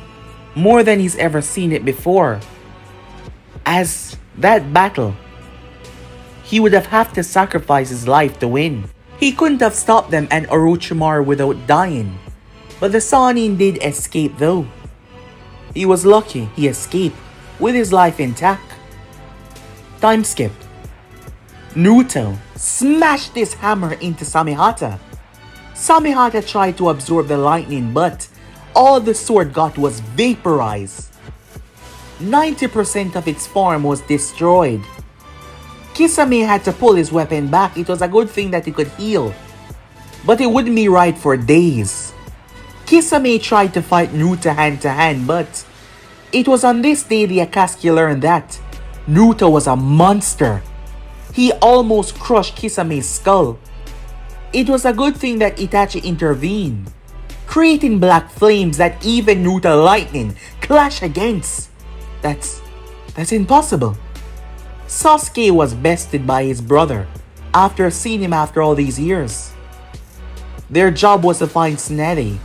more than he's ever seen it before. As that battle, he would have to sacrifice his life to win. He couldn't have stopped them and Orochimaru without dying, but the Sannin did escape though. He was lucky he escaped with his life intact. Time skip. Naruto smashed his hammer into Samehata. Samehata tried to absorb the lightning, but all the sword got was vaporized. 90% of its form was destroyed. Kisame had to pull his weapon back. It was a good thing that he could heal, but it wouldn't be right for days. Kisame tried to fight Naruto hand to hand, but it was on this day the Akatsuki learned that Naruto was a monster. He almost crushed Kisame's skull. It was a good thing that Itachi intervened, creating black flames that even Naruto lightning clash against. That's impossible. Sasuke was bested by his brother after seeing him after all these years. Their job was to find Tsunade,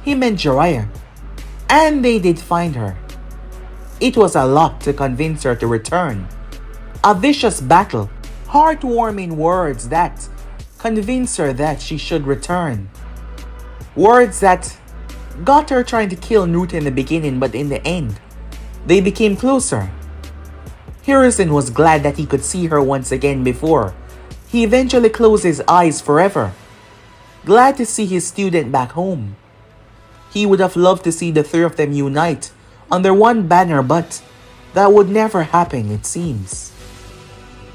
him and Jiraiya, and they did find her. It was a lot to convince her to return. A vicious battle, heartwarming words that convinced her that she should return. Words that got her trying to kill Naruto in the beginning, but in the end, they became closer. Hiruzen was glad that he could see her once again before he eventually closed his eyes forever. Glad to see his student back home. He would have loved to see the three of them unite under one banner, but that would never happen, it seems.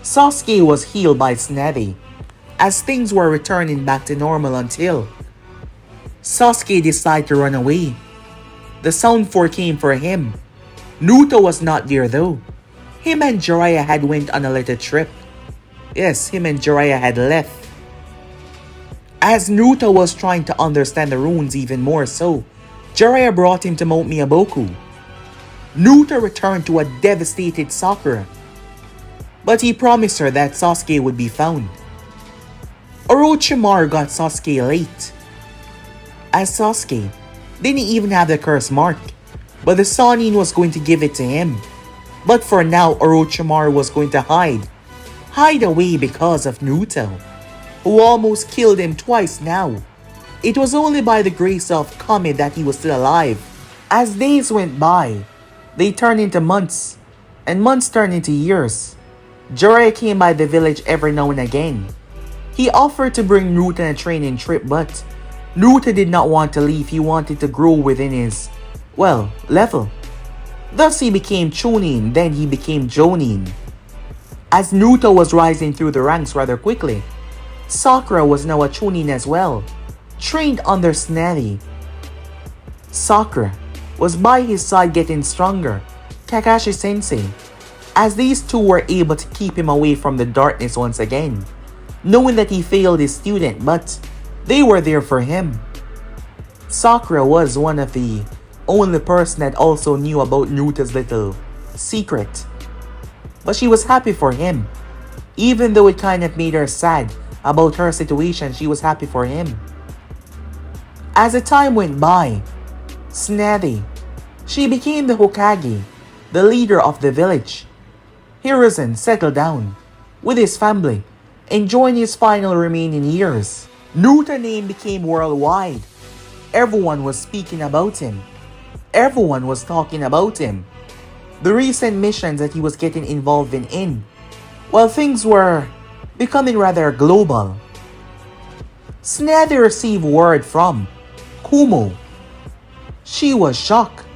Sasuke was healed by Tsunade as things were returning back to normal until Sasuke decided to run away. The Sound 4 came for him. Naruto was not there though. Him and Jiraiya had went on a little trip. Yes, him and Jiraiya had left. As Naruto was trying to understand the runes even more so, Jiraiya brought him to Mount Miyaboku. Naruto returned to a devastated Sakura, but he promised her that Sasuke would be found. Orochimaru got Sasuke late, as Sasuke didn't even have the curse mark, but the Sannin was going to give it to him. But for now, Orochimaru was going to hide away because of Naruto, who almost killed him twice now. It was only by the grace of Kame that he was still alive. As days went by, they turned into months, and months turned into years. Jiraiya came by the village every now and again. He offered to bring Naruto on a training trip, but Naruto did not want to leave. He wanted to grow within his, level. Thus he became Chunin, then he became Jonin. As Naruto was rising through the ranks rather quickly, Sakura was now a Chunin as well, trained under Tsunade. Sakura was by his side getting stronger, Kakashi Sensei, as these two were able to keep him away from the darkness once again, knowing that he failed his student, but they were there for him. Sakura was one of the only person that also knew about Naruto's little secret, but she was happy for him. Even though it kind of made her sad about her situation, she was happy for him. As the time went by, Tsunade, she became the Hokage, the leader of the village. Hiruzen settled down with his family, enjoying his final remaining years. Naruto's name became worldwide. Everyone was speaking about him. Everyone was talking about him. The recent missions that he was getting involved in, while things were becoming rather global. Tsunade received word from Kumo. She was shocked.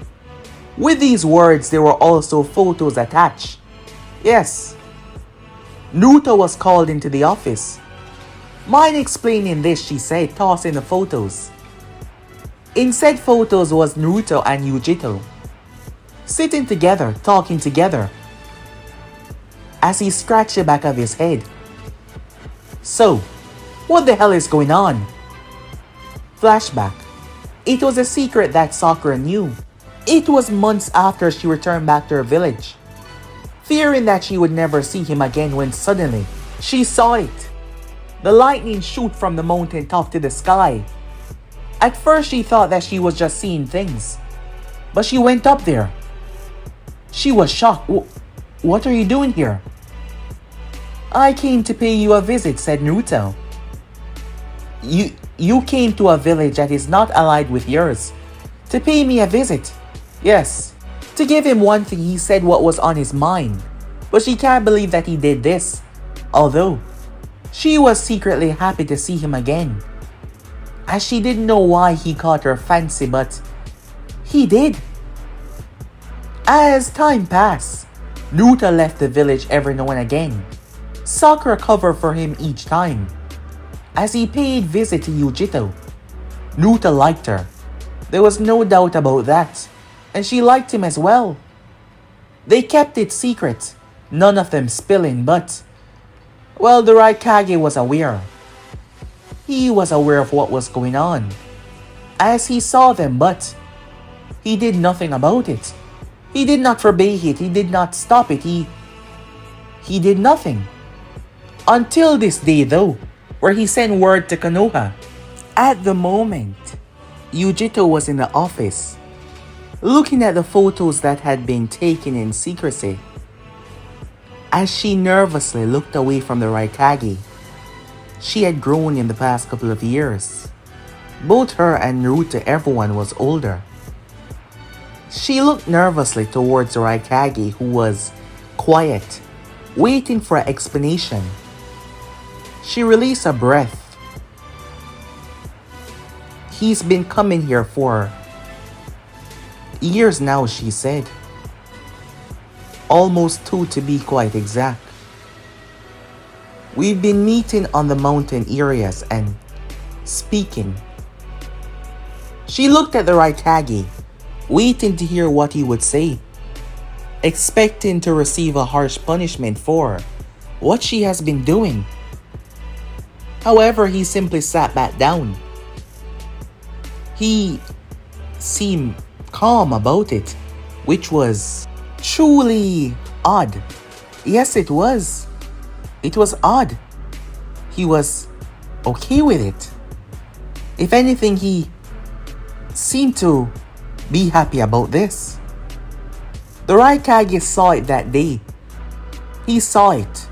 With these words, there were also photos attached. Yes, Naruto was called into the office. Mind explaining this, she said, tossing the photos. In said photos was Naruto and Yujito, sitting together, talking together, as he scratched the back of his head. So, what the hell is going on? Flashback. It was a secret that Sakura knew. It was months after she returned back to her village, fearing that she would never see him again, when suddenly she saw it. The lightning shoot from the mountain top to the sky. At first she thought that she was just seeing things, but she went up there. She was shocked. What are you doing here? I came to pay you a visit, said Naruto. You came to a village that is not allied with yours to pay me a visit. Yes, to give him one thing he said what was on his mind. But she can't believe that he did this. Although, she was secretly happy to see him again. As she didn't know why he caught her fancy, but he did. As time passed, Naruto left the village every now and again. Sakura covered for him each time. As he paid visit to Yujito, Naruto liked her. There was no doubt about that. And she liked him as well. They kept it secret, none of them spilling, but, well, the Raikage was aware. He was aware of what was going on, as he saw them, but he did nothing about it. He did not forbid it, he did not stop it, he did nothing. Until this day though, where he sent word to Konoha. At the moment, Yujito was in the office, looking at the photos that had been taken in secrecy. As she nervously looked away from the Raikage, she had grown in the past couple of years. Both her and Naruto, everyone was older. She looked nervously towards the Raikage, who was quiet, waiting for an explanation. She released a breath. He's been coming here for years now, she said. Almost 2 to be quite exact. We've been meeting on the mountain areas and speaking. She looked at the Raikage, waiting to hear what he would say, expecting to receive a harsh punishment for what she has been doing. However, he simply sat back down. He seemed calm about it, which was truly odd. Yes, it was. It was odd. He was okay with it. If anything, he seemed to be happy about this. The Raikage saw it that day. He saw it.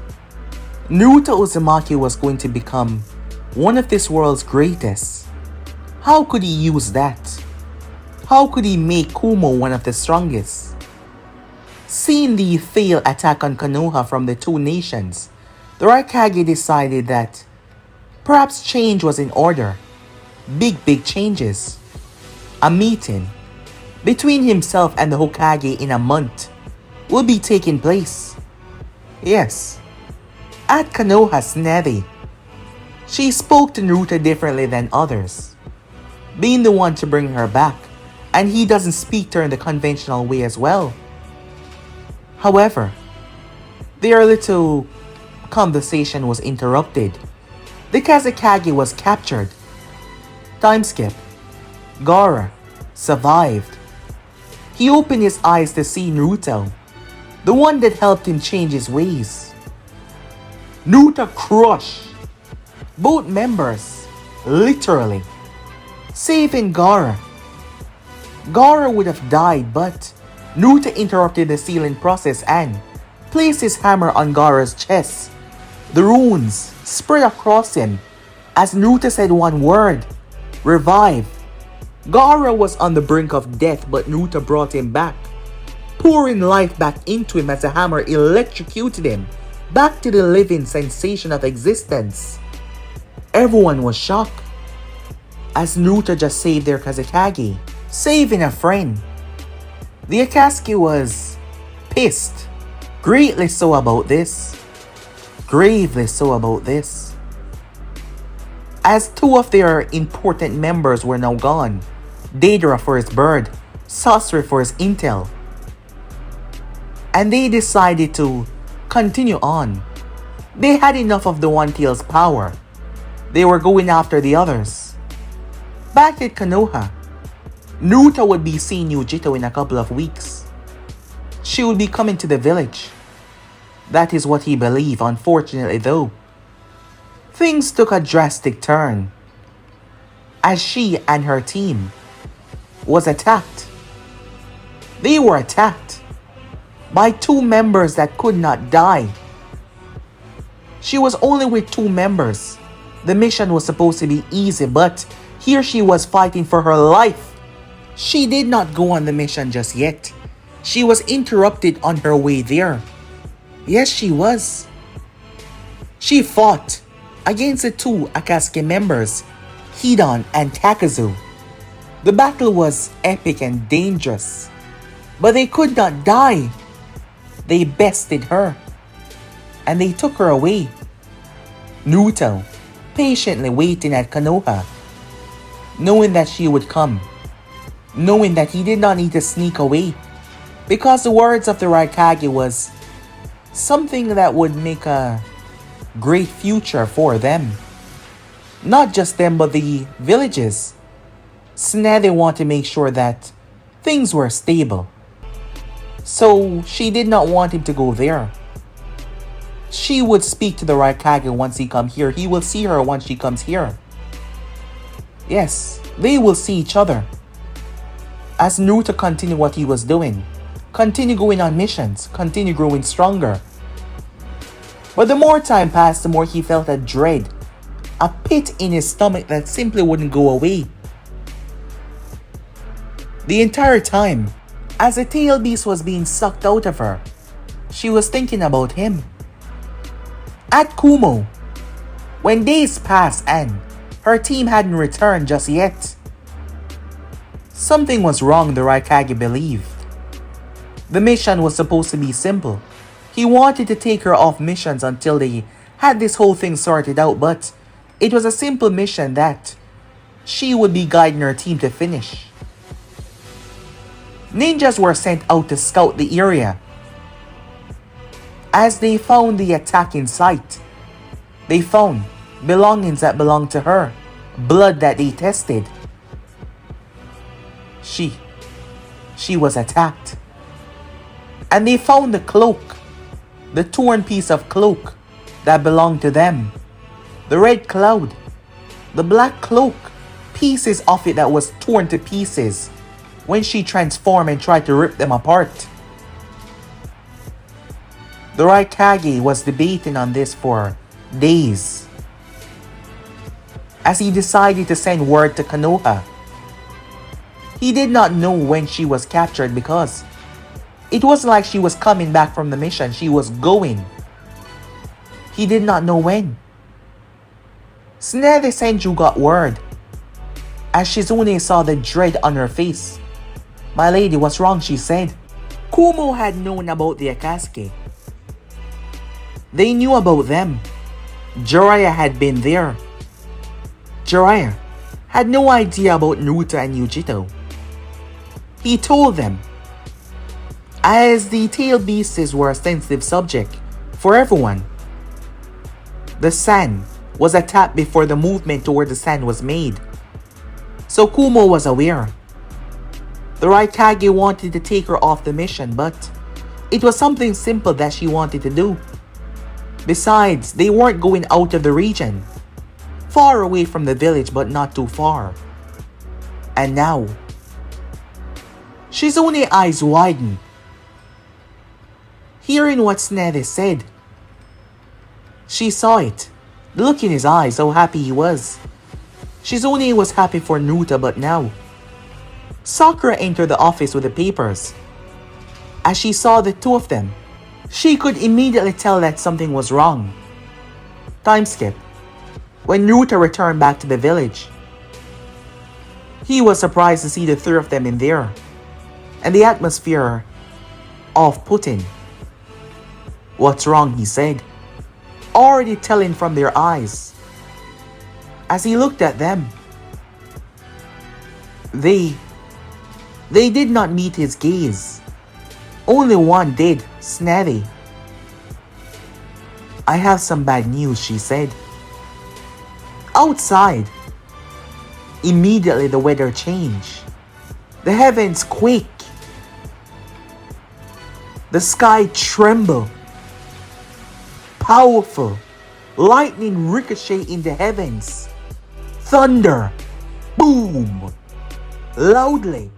Naruto Uzumaki was going to become one of this world's greatest. How could he use that? How could he make Kumo one of the strongest? Seeing the failed attack on Konoha from the two nations, the Raikage decided that perhaps change was in order. Big changes. A meeting between himself and the Hokage in a month will be taking place. Yes, at Konoha's Navy. She spoke to Naruto differently than others, being the one to bring her back, and he doesn't speak to her in the conventional way as well. However, their little conversation was interrupted. The Kazekage was captured. Time skip. Gaara survived. He opened his eyes to see Naruto, the one that helped him change his ways. Naruto crushed both members, literally, saving Gaara. Gaara would have died, but Naruto interrupted the sealing process and placed his hammer on Gaara's chest. The runes spread across him as Naruto said one word: revive. Gaara was on the brink of death, but Naruto brought him back, pouring life back into him as the hammer electrocuted him back to the living sensation of existence. Everyone was shocked, as Naruto just saved their Kazekage, saving a friend. The Akatsuki was pissed, greatly so about this, gravely so about this. As 2 of their important members were now gone, Deidara for his bird, Sasuke for his intel, and they decided to continue on. They had enough of the One Tail's power. They were going after the others. Back at Konoha, Naruto would be seeing Yujito in a couple of weeks. She would be coming to the village. That is what he believed. Unfortunately though, things took a drastic turn, as she and her team was attacked. They were attacked by 2 members that could not die. She was only with 2 members, The mission was supposed to be easy, but here she was fighting for her life. She did not go on the mission just yet. She was interrupted on her way there. Yes, she was. She fought against the two Akatsuki members, Hidan and Takazu. The battle was epic and dangerous, but they could not die. They bested her, and they took her away. Naruto patiently waiting at Konoha, knowing that she would come, knowing that he did not need to sneak away, because the words of the Raikage was something that would make a great future for them. Not just them, but the villages. Tsunade wanted to make sure that things were stable, so she did not want him to go there. She would speak to the Raikage once he comes here. He will see her once she comes here. Yes, they will see each other. As Naruto continued what he was doing, continue going on missions, continue growing stronger. But the more time passed, the more he felt a dread, a pit in his stomach that simply wouldn't go away. The entire time, as the tail beast was being sucked out of her, she was thinking about him. At Kumo, when days passed and her team hadn't returned just yet, something was wrong, the Raikage believed. The mission was supposed to be simple. He wanted to take her off missions until they had this whole thing sorted out, but it was a simple mission that she would be guiding her team to finish. Ninjas were sent out to scout the area. As they found the attacking site, they found belongings that belonged to her, blood that they tested. She was attacked. And they found the cloak, the torn piece of cloak that belonged to them. The red cloud, the black cloak, pieces of it that was torn to pieces when she transformed and tried to rip them apart. The Raikage was debating on this for days, as he decided to send word to Konoha. He did not know when she was captured because it wasn't like she was coming back from the mission, she was going. He did not know when. Tsunade Senju got word, as Shizune saw the dread on her face. "My lady, what's wrong?" she said. Kumo had known about the Akatsuki. They knew about them. Jiraiya had been there. Jiraiya had no idea about Naruto and Yujito. He told them, as the tail beasts were a sensitive subject for everyone. The sand was attacked before the movement toward the sand was made, so Kumo was aware. The Raikage wanted to take her off the mission, but it was something simple that she wanted to do. Besides, they weren't going out of the region, far away from the village but not too far. And now, Shizune's eyes widened, hearing what Tsunade said. She saw it, the look in his eyes, how happy he was. Shizune was happy for Naruto, but now Sakura entered the office with the papers. As she saw the two of them, she could immediately tell that something was wrong. Time skip. When Naruto returned back to the village, he was surprised to see the three of them in there, and the atmosphere off-putting. "What's wrong?" he said, already telling from their eyes. As he looked at them, they did not meet his gaze. Only one did, Tsunade. "I have some bad news," she said. Outside, immediately the weather changed. The heavens quake. The sky tremble. Powerful lightning ricochet in the heavens. Thunder, boom, loudly,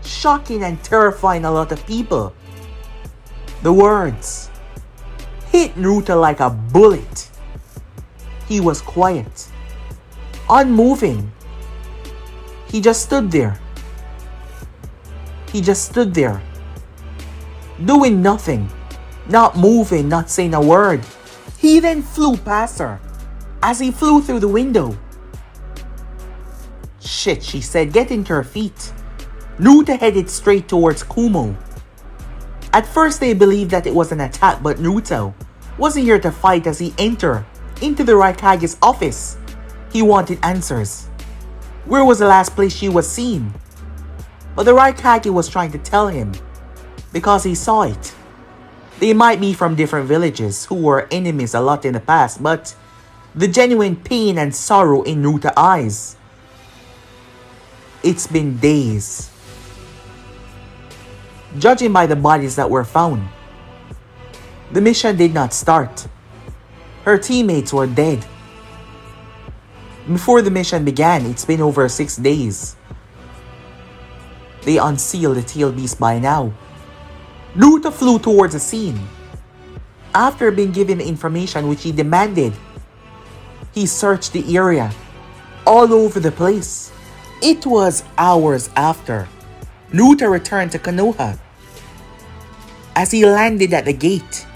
shocking and terrifying a lot of people. The words hit Naruto like a bullet. He was quiet. unmoving. He just stood there. He just stood there, doing nothing, not moving, not saying a word. He then flew past her as he flew through the window. Shit, she said, getting to her feet. Naruto headed straight towards Kumo. At first they believed that it was an attack, but Naruto wasn't here to fight as he entered into the Raikage's office. He wanted answers. Where was the last place she was seen? But the Raikage was trying to tell him because he saw it. They might be from different villages who were enemies a lot in the past, but the genuine pain and sorrow in Naruto's eyes. It's been days. Judging by the bodies that were found, the mission did not start. Her teammates were dead. Before the mission began, it's been over 6 days. They unsealed the tail beast by now. Naruto flew towards the scene. After being given the information which he demanded, he searched the area, all over the place. It was hours after Naruto returned to Konoha. As he landed at the gate,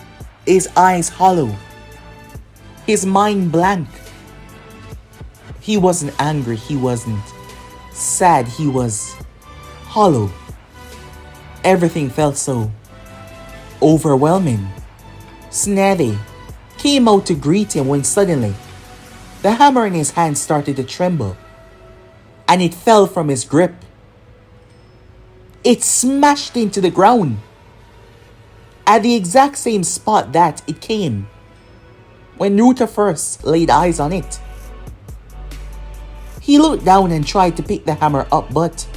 his eyes hollow, his mind blank. He wasn't angry, he wasn't sad, he was hollow. Everything felt so overwhelming. Tsunade came out to greet him when suddenly the hammer in his hand started to tremble and it fell from his grip. It smashed into the ground at the exact same spot that it came when Naruto first laid eyes on it. He looked down and tried to pick the hammer up, but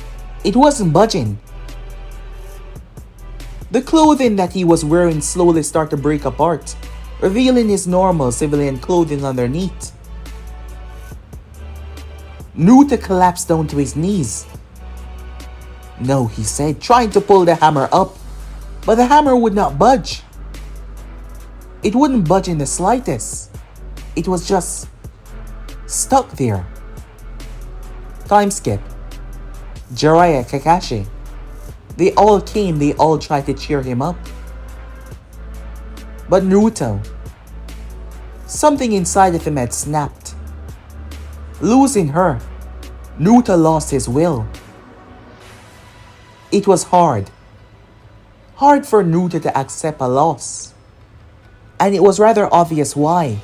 it wasn't budging. The clothing that he was wearing slowly started to break apart, revealing his normal civilian clothing underneath. Naruto collapsed down to his knees. No, he said, trying to pull the hammer up, but the hammer would not budge. It wouldn't budge in the slightest. It was just stuck there. Time skip. Jiraiya, Kakashi. They all came, they all tried to cheer him up. But Naruto, something inside of him had snapped. Losing her, Naruto lost his will. It was hard. Hard for Naruto to accept a loss. And it was rather obvious why.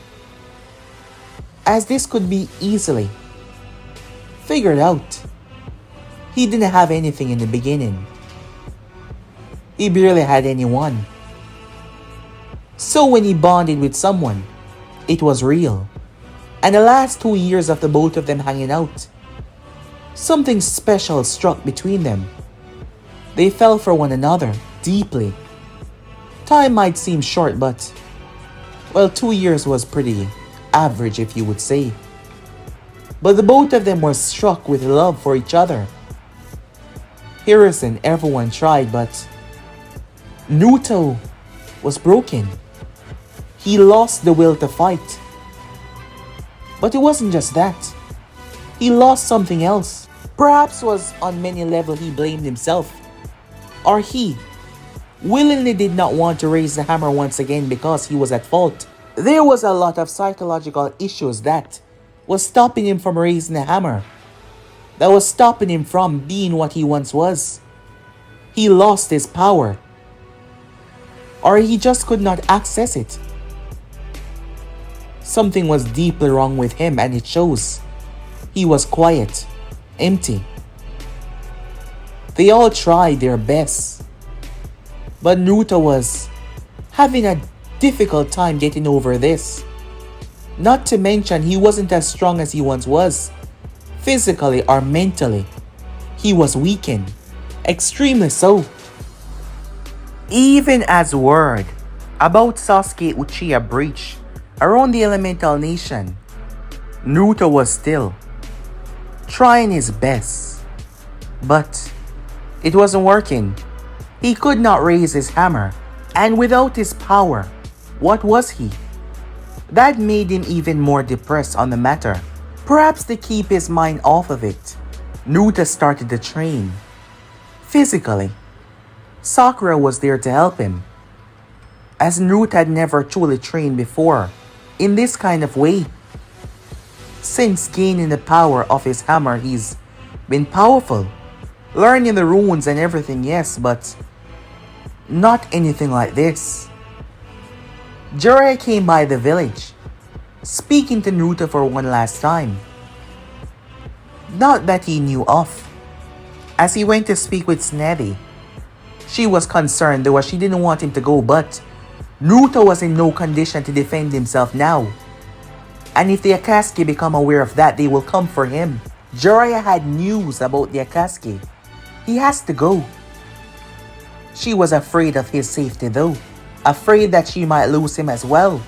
As this could be easily figured out. He didn't have anything in the beginning. He barely had anyone. So when he bonded with someone, it was real. And the last 2 years of the both of them hanging out, something special struck between them. They fell for one another deeply. Time might seem short, but, well, 2 years was pretty average, if you would say. But the both of them were struck with love for each other. Harrison, everyone tried, but Naruto was broken. He lost the will to fight. But it wasn't just that. He lost something else. Perhaps was on many levels he blamed himself. Or he willingly did not want to raise the hammer once again because he was at fault. There was a lot of psychological issues that was stopping him from raising the hammer. That was stopping him from being what he once was. He lost his power. Or he just could not access it. Something was deeply wrong with him, and it shows. He was quiet, empty. They all tried their best. But Naruto was having a difficult time getting over this. Not to mention, he wasn't as strong as he once was. Physically or mentally, he was weakened. Extremely so. Even as word about Sasuke Uchiha breach around the elemental nation, Naruto was still trying his best. But it wasn't working. He could not raise his hammer. And without his power, what was he? That made him even more depressed on the matter. Perhaps to keep his mind off of it, Naruto started to train. Physically, Sakura was there to help him, as Naruto had never truly trained before in this kind of way. Since gaining the power of his hammer, he's been powerful, learning the runes and everything, yes, but not anything like this. Jiraiya came by the village, speaking to Naruto for one last time. Not that he knew of. As he went to speak with Tsunade, she was concerned though, as she didn't want him to go, but Naruto was in no condition to defend himself now. And if the Akatsuki become aware of that, they will come for him. Jiraiya had news about the Akatsuki. He has to go. She was afraid of his safety though, afraid that she might lose him as well.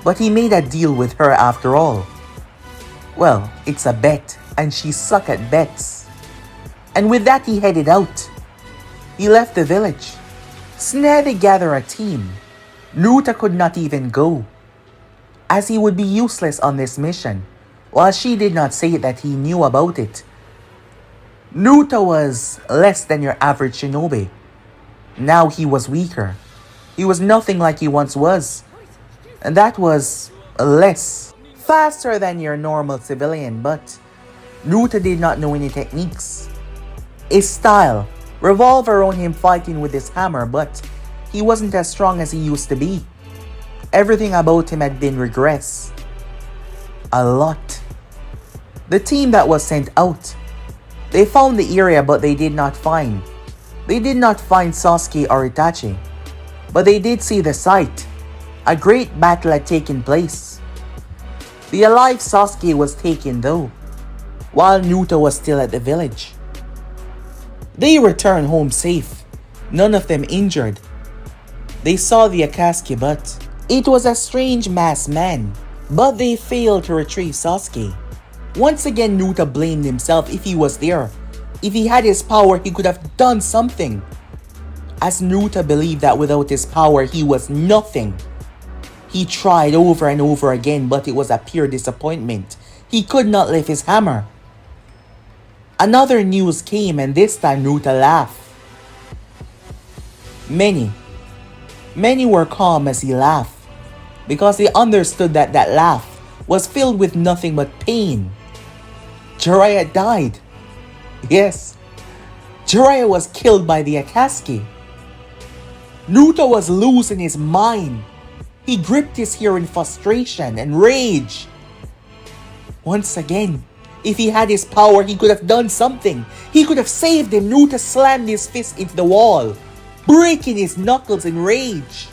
But he made a deal with her after all. Well, it's a bet, and she suck at bets. And with that, he headed out. He left the village. Tsunade gathered a team. Naruto could not even go, as he would be useless on this mission, while she did not say that he knew about it. Naruto was less than your average shinobi. Now he was weaker. He was nothing like he once was. And that was less. Faster than your normal civilian, but Naruto did not know any techniques. His style revolved around him fighting with his hammer, but he wasn't as strong as he used to be. Everything about him had been regressed. A lot. The team that was sent out, they found the area but they did not find. They did not find Sasuke or Itachi, but they did see the site. A great battle had taken place. The alive Sasuke was taken though, while Naruto was still at the village. They returned home safe, none of them injured. They saw the Akatsuki, but it was a strange masked man. But they failed to retrieve Sasuke. Once again, Naruto blamed himself. If he was there, if he had his power, he could have done something. As Naruto believed that without his power, he was nothing. He tried over and over again, but it was a pure disappointment. He could not lift his hammer. Another news came, and this time Naruto laughed. Many were calm as he laughed, because they understood that that laugh was filled with nothing but pain. Jiraiya died. Yes, Jiraiya was killed by the Akatsuki. Naruto was losing his mind. He gripped his hair in frustration and rage. Once again, if he had his power, he could have done something. He could have saved him. Naruto slammed his fist into the wall, breaking his knuckles in rage.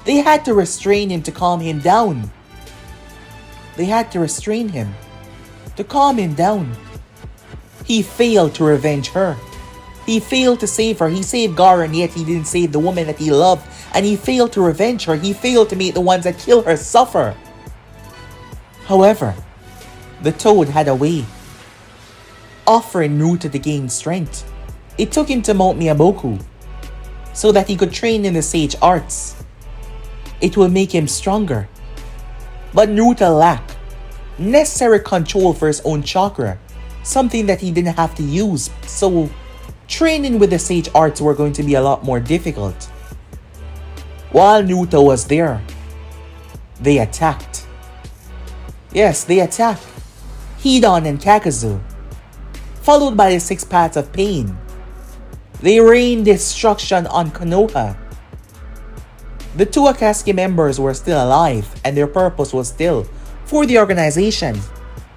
They had to restrain him to calm him down. They had to restrain him to calm him down. He failed to revenge her. He failed to save her. He saved Gaara, and yet he didn't save the woman that he loved. And he failed to revenge her. He failed to make the ones that kill her suffer. However, the Toad had a way, offering Naruto to gain strength. It took him to Mount Miyamoku, so that he could train in the sage arts. It will make him stronger. But Naruto lacked necessary control for his own chakra, something that he didn't have to use, so training with the sage arts were going to be a lot more difficult. While Naruto was there, they attacked. Yes, they attacked Hidan and Kakazu, followed by the 6 paths of pain. They rained destruction on Konoha. The 2 Akatsuki members were still alive, and their purpose was still for the organization.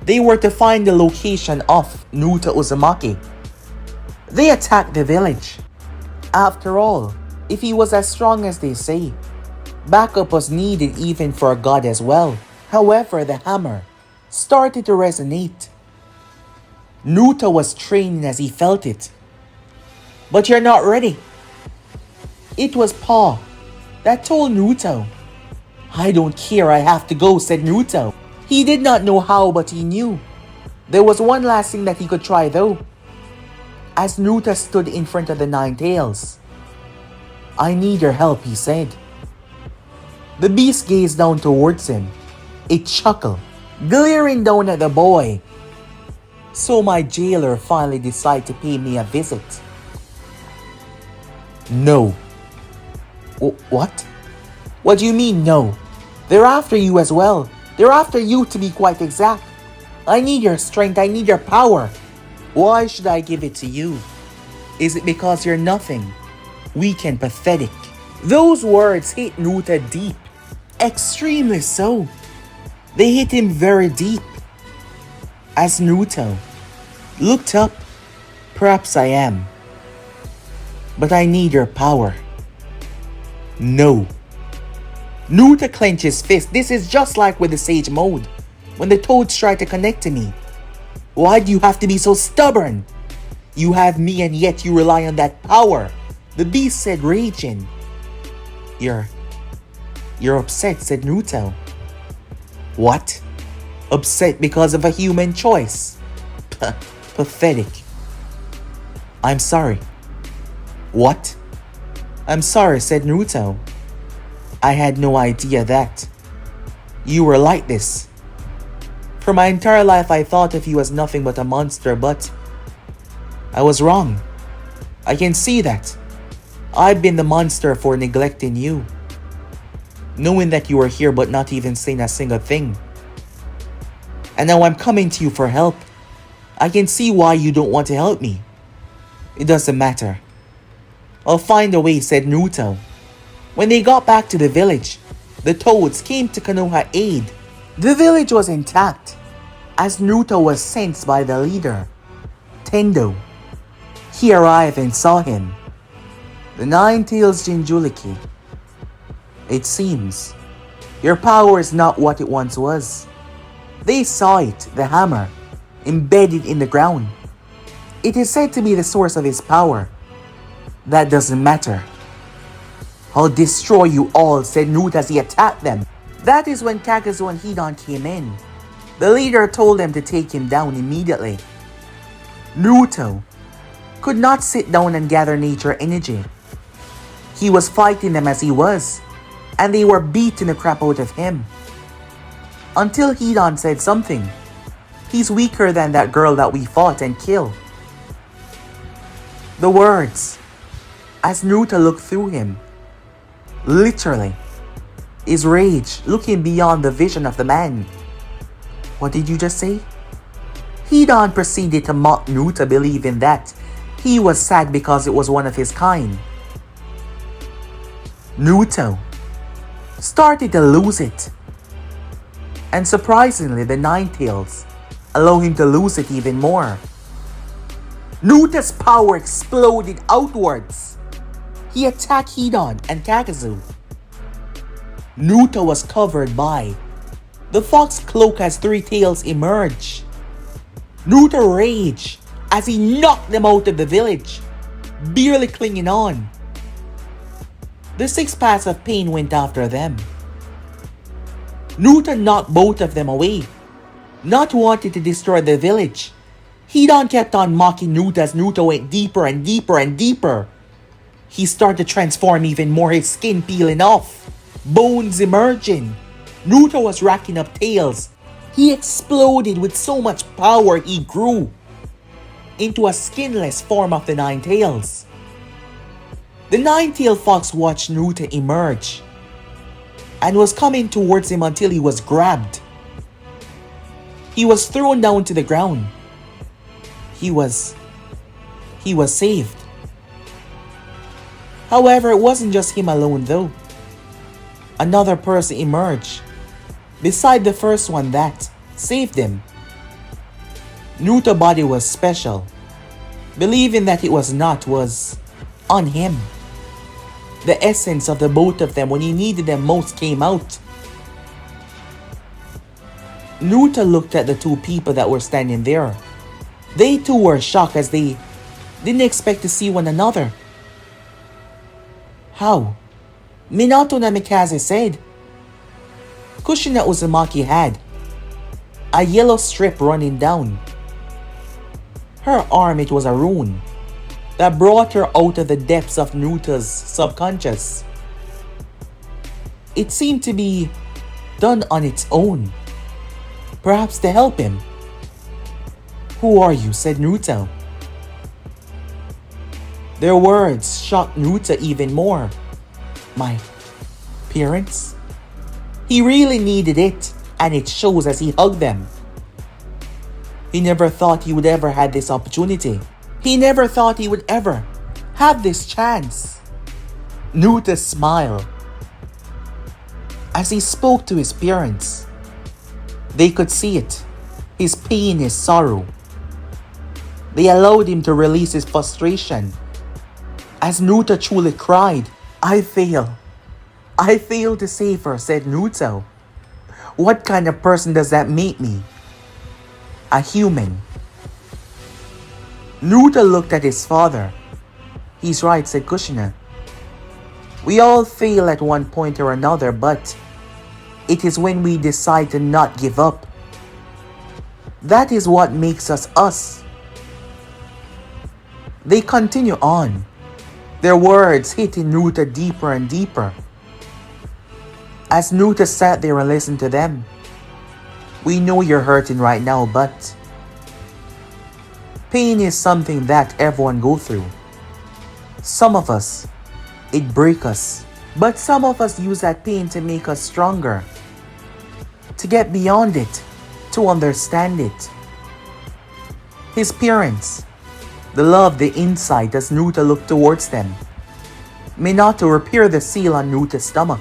They were to find the location of Naruto Uzumaki. They attacked the village. After all, if he was as strong as they say, backup was needed even for a god as well. However, the hammer started to resonate. Naruto was training as he felt it. But you're not ready. It was Paul that told Naruto. I don't care, I have to go, said Naruto. He did not know how, but he knew. There was one last thing that he could try though. As Naruto stood in front of the 9 tails. I need your help, he said. The beast gazed down towards him. It chuckled. glaring down at the boy. So my jailer finally decided to pay me a visit. No. What? What do you mean no? They're after you as well. They're after you, to be quite exact. I need your strength, I need your power. Why should I give it to you? Is it because you're nothing? Weak and pathetic. Those words hit Naruto deep. Extremely so. They hit him very deep. As Naruto looked up, perhaps I am. But I need your power. No. Naruto clenched his fist. This is just like with the Sage mode, when the toads try to connect to me. Why do you have to be so stubborn? You have me and yet you rely on that power. The beast said, raging. You're upset, said Naruto. What? Upset because of a human choice? Pathetic. I'm sorry. What? I'm sorry, said Naruto. I had no idea that you were like this. For my entire life I thought of you as nothing but a monster, but I was wrong. I can see that. I've been the monster for neglecting you. Knowing that you were here but not even saying a single thing. And now I'm coming to you for help. I can see why you don't want to help me. It doesn't matter. I'll find a way, said Naruto. When they got back to the village, the toads came to Konoha aid. The village was intact, as Naruto was sensed by the leader, Tendo. He arrived and saw him. The Nine-Tails Jinchuriki. It seems your power is not what it once was. They saw it, the hammer, embedded in the ground. It is said to be the source of his power. That doesn't matter. I'll destroy you all, said Naruto as he attacked them. That is when Kagezu and Hidan came in. The leader told them to take him down immediately. Naruto could not sit down and gather nature energy. He was fighting them as he was, and they were beating the crap out of him. Until Hidan said something. He's weaker than that girl that we fought and killed. The words, as Naruto looked through him, literally, his rage looking beyond the vision of the man. What did you just say? Hidan proceeded to mock Naruto, believing that he was sad because it was one of his kind. Naruto started to lose it. And surprisingly, the Nine-Tails allowed him to lose it even more. Naruto's power exploded outwards. He attacked Hidan and Kagezu. Naruto was covered by the fox cloak as three tails emerged. Naruto raged as he knocked them out of the village, barely clinging on. The six paths of pain went after them. Naruto knocked both of them away, not wanting to destroy the village. Hidan kept on mocking Naruto as Naruto went deeper and deeper and deeper. He started to transform even more, his skin peeling off, bones emerging. Naruto was racking up tails. He exploded with so much power he grew into a skinless form of the Nine-Tails. The Nine-Tailed Fox watched Naruto emerge and was coming towards him until he was grabbed. He was thrown down to the ground. He was saved. However, it wasn't just him alone though. Another person emerged beside the first one that saved him. Naruto's body was special. Believing that it was not was on him. The essence of the both of them when he needed them most came out. Naruto looked at the two people that were standing there. They too were shocked as they didn't expect to see one another. How? Minato Namikaze said. Kushina Uzumaki had a yellow strip running down her arm. It was a rune that brought her out of the depths of Naruto's subconscious. It seemed to be done on its own. Perhaps to help him. "Who are you?" said Naruto. Their words shocked Naruto even more. "My parents?" He really needed it, and it shows as he hugged them. He never thought he would ever have this opportunity. He never thought he would ever have this chance. Naruto smiled as he spoke to his parents. They could see it, his pain, his sorrow. They allowed him to release his frustration. As Naruto truly cried, I fail to save her," said Naruto. "What kind of person does that make me? A human." Naruto looked at his father. "He's right," said Kushina. "We all fail at one point or another, but it is when we decide to not give up. That is what makes us us." They continue on, their words hitting Naruto deeper and deeper. As Naruto sat there and listened to them, "We know you're hurting right now, but pain is something that everyone goes through. Some of us, it breaks us, but some of us use that pain to make us stronger, to get beyond it, to understand it." His parents, the love, the insight as Naruto looked towards them. Minato repaired the seal on Naruto's stomach.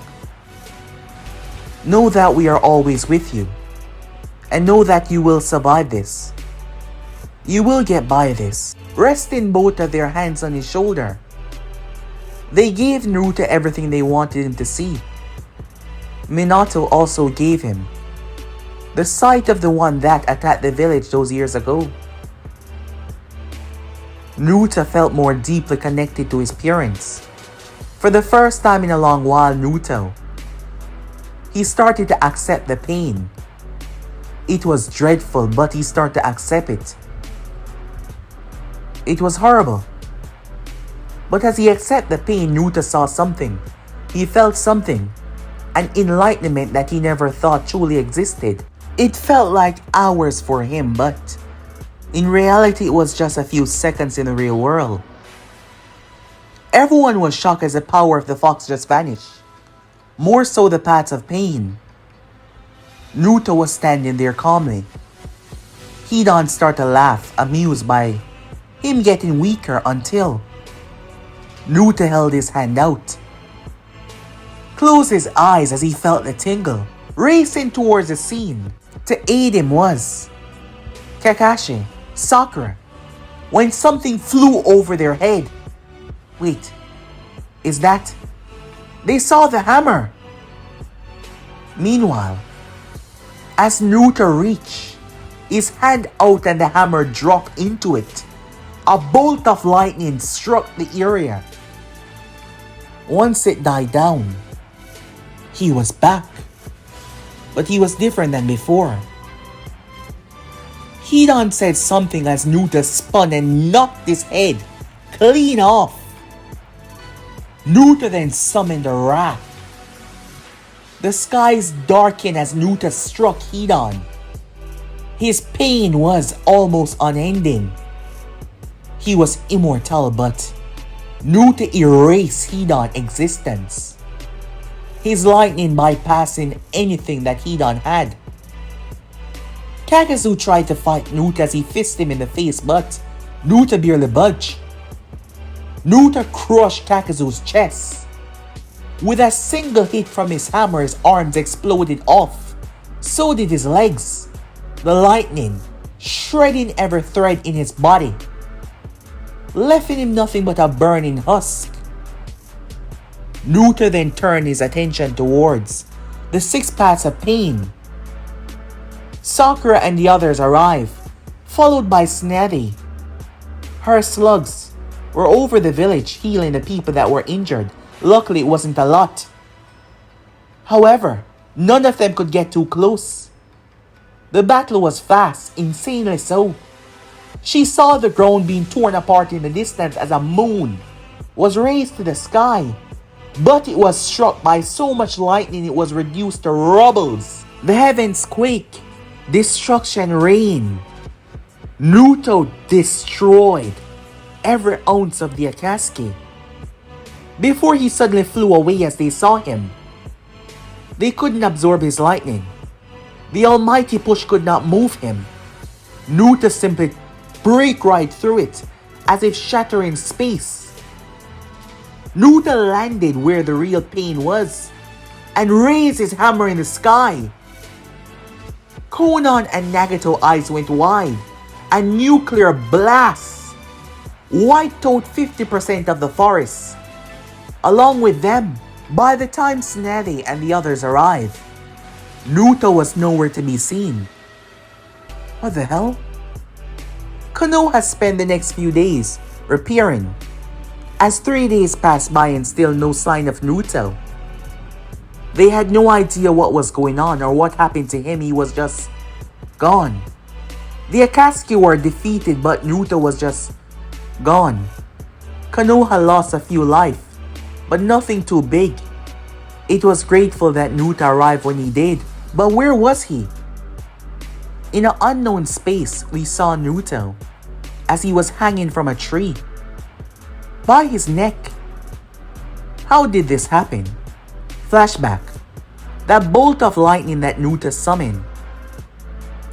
"Know that we are always with you, and know that you will survive this. You will get by this." Resting both of their hands on his shoulder, they gave Naruto everything they wanted him to see. Minato also gave him the sight of the one that attacked the village those years ago. Naruto felt more deeply connected to his parents. For the first time in a long while, he started to accept the pain. It was dreadful, but he started to accept it. It was horrible. But as he accepted the pain, Naruto saw something. He felt something. An enlightenment that he never thought truly existed. It felt like hours for him, but in reality it was just a few seconds in the real world. Everyone was shocked as the power of the fox just vanished. More so the paths of pain. Naruto was standing there calmly. Hidan started to laugh, amused by him getting weaker until Naruto held his hand out, closed his eyes as he felt the tingle. Racing towards the scene to aid him was Kakashi, Sakura, when something flew over their head. Wait, is that? They saw the hammer. Meanwhile, as Naruto reached his hand out and the hammer dropped into it, a bolt of lightning struck the area. Once it died down, he was back. But he was different than before. Hidan said something as Naruto spun and knocked his head clean off. Naruto then summoned the wrath. The skies darkened as Naruto struck Hidan. His pain was almost unending. He was immortal, but Naruto erased Hidan's existence. His lightning bypassing anything that Hidan had. Kakazu tried to fight Naruto as he fisted him in the face, but Naruto barely budged. Naruto crushed Kakazu's chest. With a single hit from his hammer, his arms exploded off. So did his legs. The lightning shredding every thread in his body, leaving him nothing but a burning husk. Naruto then turned his attention towards the 6 paths of pain. Sakura and the others arrived, followed by Snatty. Her slugs were over the village, healing the people that were injured. Luckily, it wasn't a lot. However, none of them could get too close. The battle was fast, insanely so. She saw the ground being torn apart in the distance as a moon was raised to the sky. But it was struck by so much lightning it was reduced to rubbles. The heavens quaked. Destruction reigned. Naruto destroyed every ounce of the Akatsuki before he suddenly flew away as they saw him. They couldn't absorb his lightning. The almighty push could not move him. Naruto simply break right through it as if shattering space. Naruto landed where the real pain was and raised his hammer in the sky. Konoha and Nagato eyes went wide. A nuclear blast wiped out 50% of the forest. Along with them, by the time Tsunade and the others arrived, Naruto was nowhere to be seen. What the hell? Konoha spent the next few days repairing. As 3 days passed by and still no sign of Naruto. They had no idea what was going on or what happened to him. He was just gone. The Akatsuki were defeated, but Naruto was just gone. Konoha lost a few lives, but nothing too big. It was grateful that Naruto arrived when he did, but where was he? In an unknown space, we saw Naruto as he was hanging from a tree by his neck. How did this happen? Flashback. That bolt of lightning that Naruto summoned,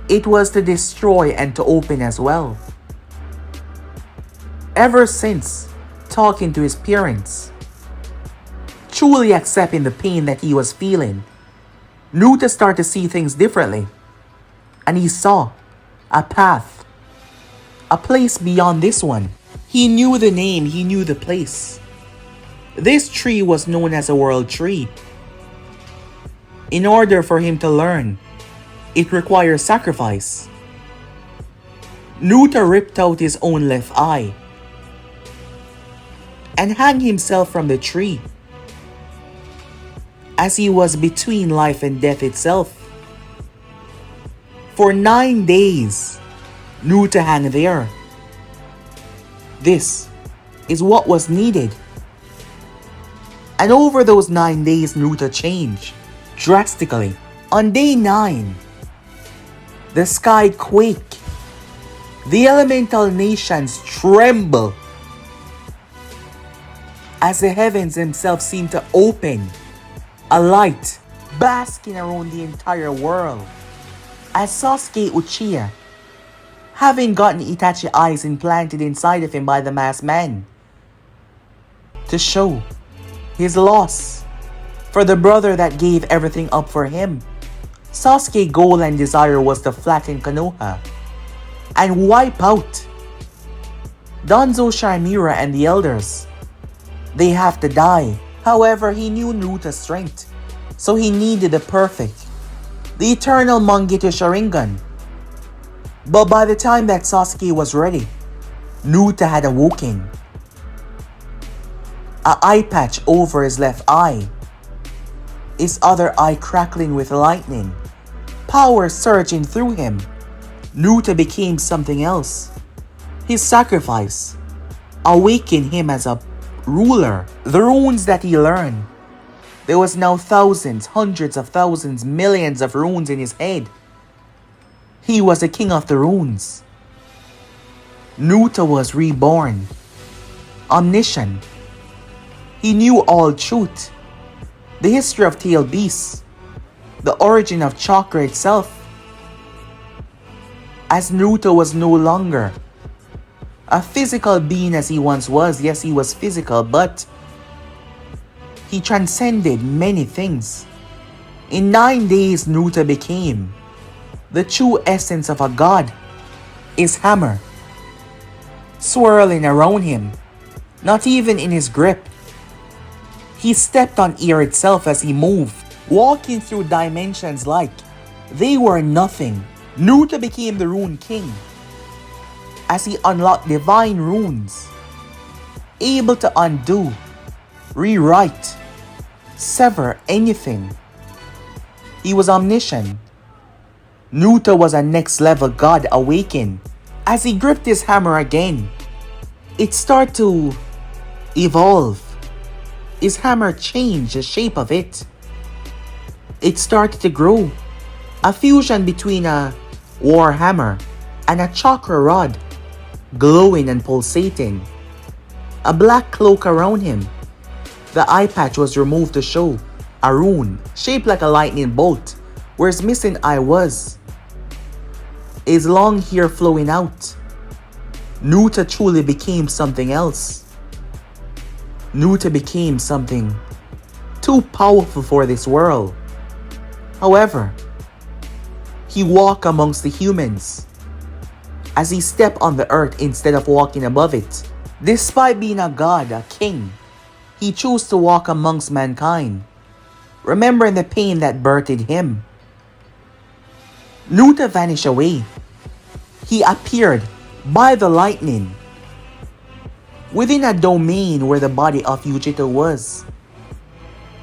it was to destroy and to open as well. Ever since talking to his parents, truly accepting the pain that he was feeling, Naruto started to see things differently. And he saw a path, a place beyond this one. He knew the name, he knew the place. This tree was known as a world tree. In order for him to learn, it requires sacrifice. Naruto ripped out his own left eye and hung himself from the tree as he was between life and death itself. For 9 days, Naruto hung there. This is what was needed. And over those 9 days, Naruto changed drastically. On day 9, the sky quaked. The elemental nations tremble as the heavens themselves seem to open. A light basking around the entire world. As Sasuke Uchiha, having gotten Itachi eyes implanted inside of him by the masked man, to show his loss for the brother that gave everything up for him. Sasuke's goal and desire was to flatten Konoha and wipe out Danzo Shamira and the elders. They have to die. However, he knew Naruto's strength, so he needed the perfect, the eternal Mangekyo Sharingan. But by the time that Sasuke was ready, Naruto had awoken. An eye patch over his left eye, his other eye crackling with lightning, power surging through him. Naruto became something else. His sacrifice awakened him as a ruler. The runes that he learned, there was now thousands, hundreds of thousands, millions of runes in his head. He was the king of the runes. Naruto was reborn, omniscient. He knew all truth, the history of tailed beasts, the origin of chakra itself. As Naruto was no longer a physical being as he once was. Yes, he was physical, but he transcended many things. In 9 days, Naruto became the true essence of a god. His hammer swirling around him, not even in his grip. He stepped on air itself as he moved, walking through dimensions like they were nothing. Naruto became the Rune King as he unlocked divine runes, able to undo, rewrite, sever anything. He was omniscient. Naruto was a next level god awakened. As he gripped his hammer again, it started to evolve. His hammer changed the shape of it. It started to grow. A fusion between a war hammer, and a chakra rod, glowing and pulsating. A black cloak around him. The eye patch was removed to show a rune shaped like a lightning bolt, where his missing eye was. His long hair flowing out. Naruto truly became something else. Naruto became something too powerful for this world. However, he walked amongst the humans as he stepped on the earth instead of walking above it. Despite being a god, a king, he chose to walk amongst mankind, remembering the pain that birthed him. Naruto vanished away. He appeared by the lightning within a domain where the body of Yujito was,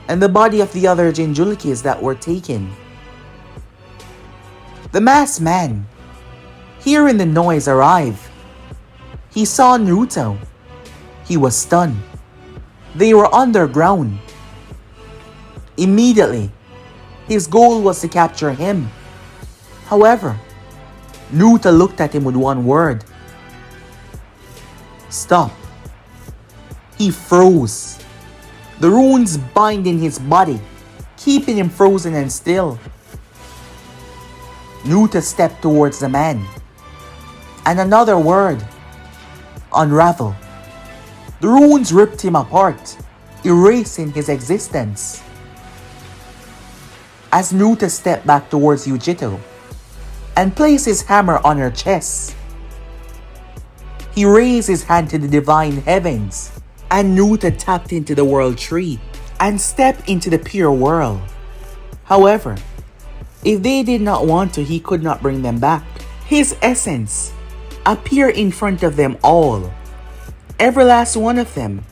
and the body of the other Jinchurikis that were taken. The masked man, hearing the noise arrive, he saw Naruto. He was stunned. They were underground. Immediately, his goal was to capture him. However, Naruto looked at him with one word. Stop. He froze. The runes binding his body, keeping him frozen and still. Naruto stepped towards the man. And another word. Unravel. The runes ripped him apart, erasing his existence. As Naruto stepped back towards Yujito and placed his hammer on her chest, he raised his hand to the divine heavens, and Naruto tapped into the world tree and stepped into the pure world. However, if they did not want to, he could not bring them back. His essence appeared in front of them all, every last one of them,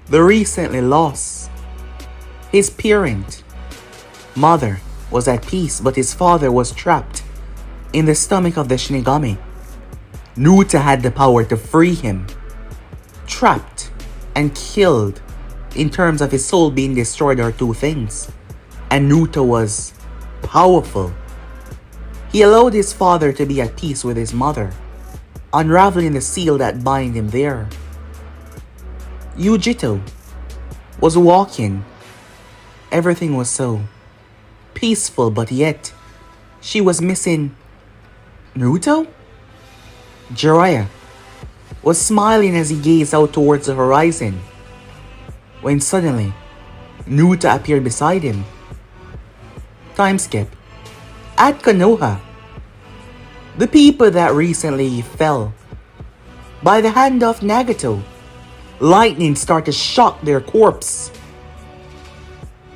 the recently lost. His parent, mother, was at peace, but his father was trapped in the stomach of the Shinigami. Naruto had the power to free him, trapped and killed. In terms of his soul being destroyed are two things, and Naruto was powerful. He allowed his father to be at peace with his mother, unraveling the seal that bind him there. Yujito was walking. Everything was so peaceful, but yet she was missing Naruto? Jiraiya was smiling as he gazed out towards the horizon, when suddenly Naruto appeared beside him. Time skip. At Konoha, the people that recently fell by the hand of Nagato, lightning started to shock their corpse.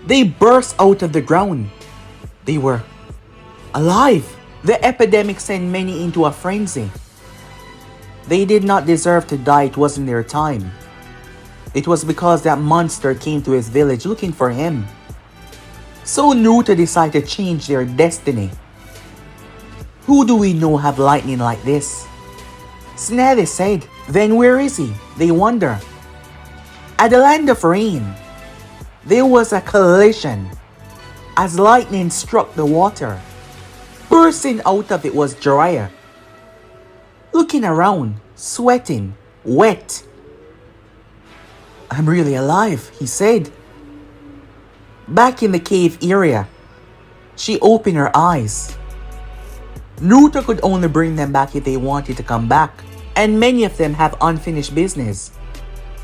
They burst out of the ground. They were alive. The epidemic sent many into a frenzy. They did not deserve to die. It wasn't their time. It was because that monster came to his village looking for him. So Naruto decided to change their destiny. Who do we know have lightning like this? Tsunade said. Then where is he? They wonder. At the land of rain, there was a collision as lightning struck the water. Bursting out of it was Jiraiya, looking around, sweating, wet. I'm really alive, he said. Back in the cave area, she opened her eyes. Naruto could only bring them back if they wanted to come back, and many of them have unfinished business.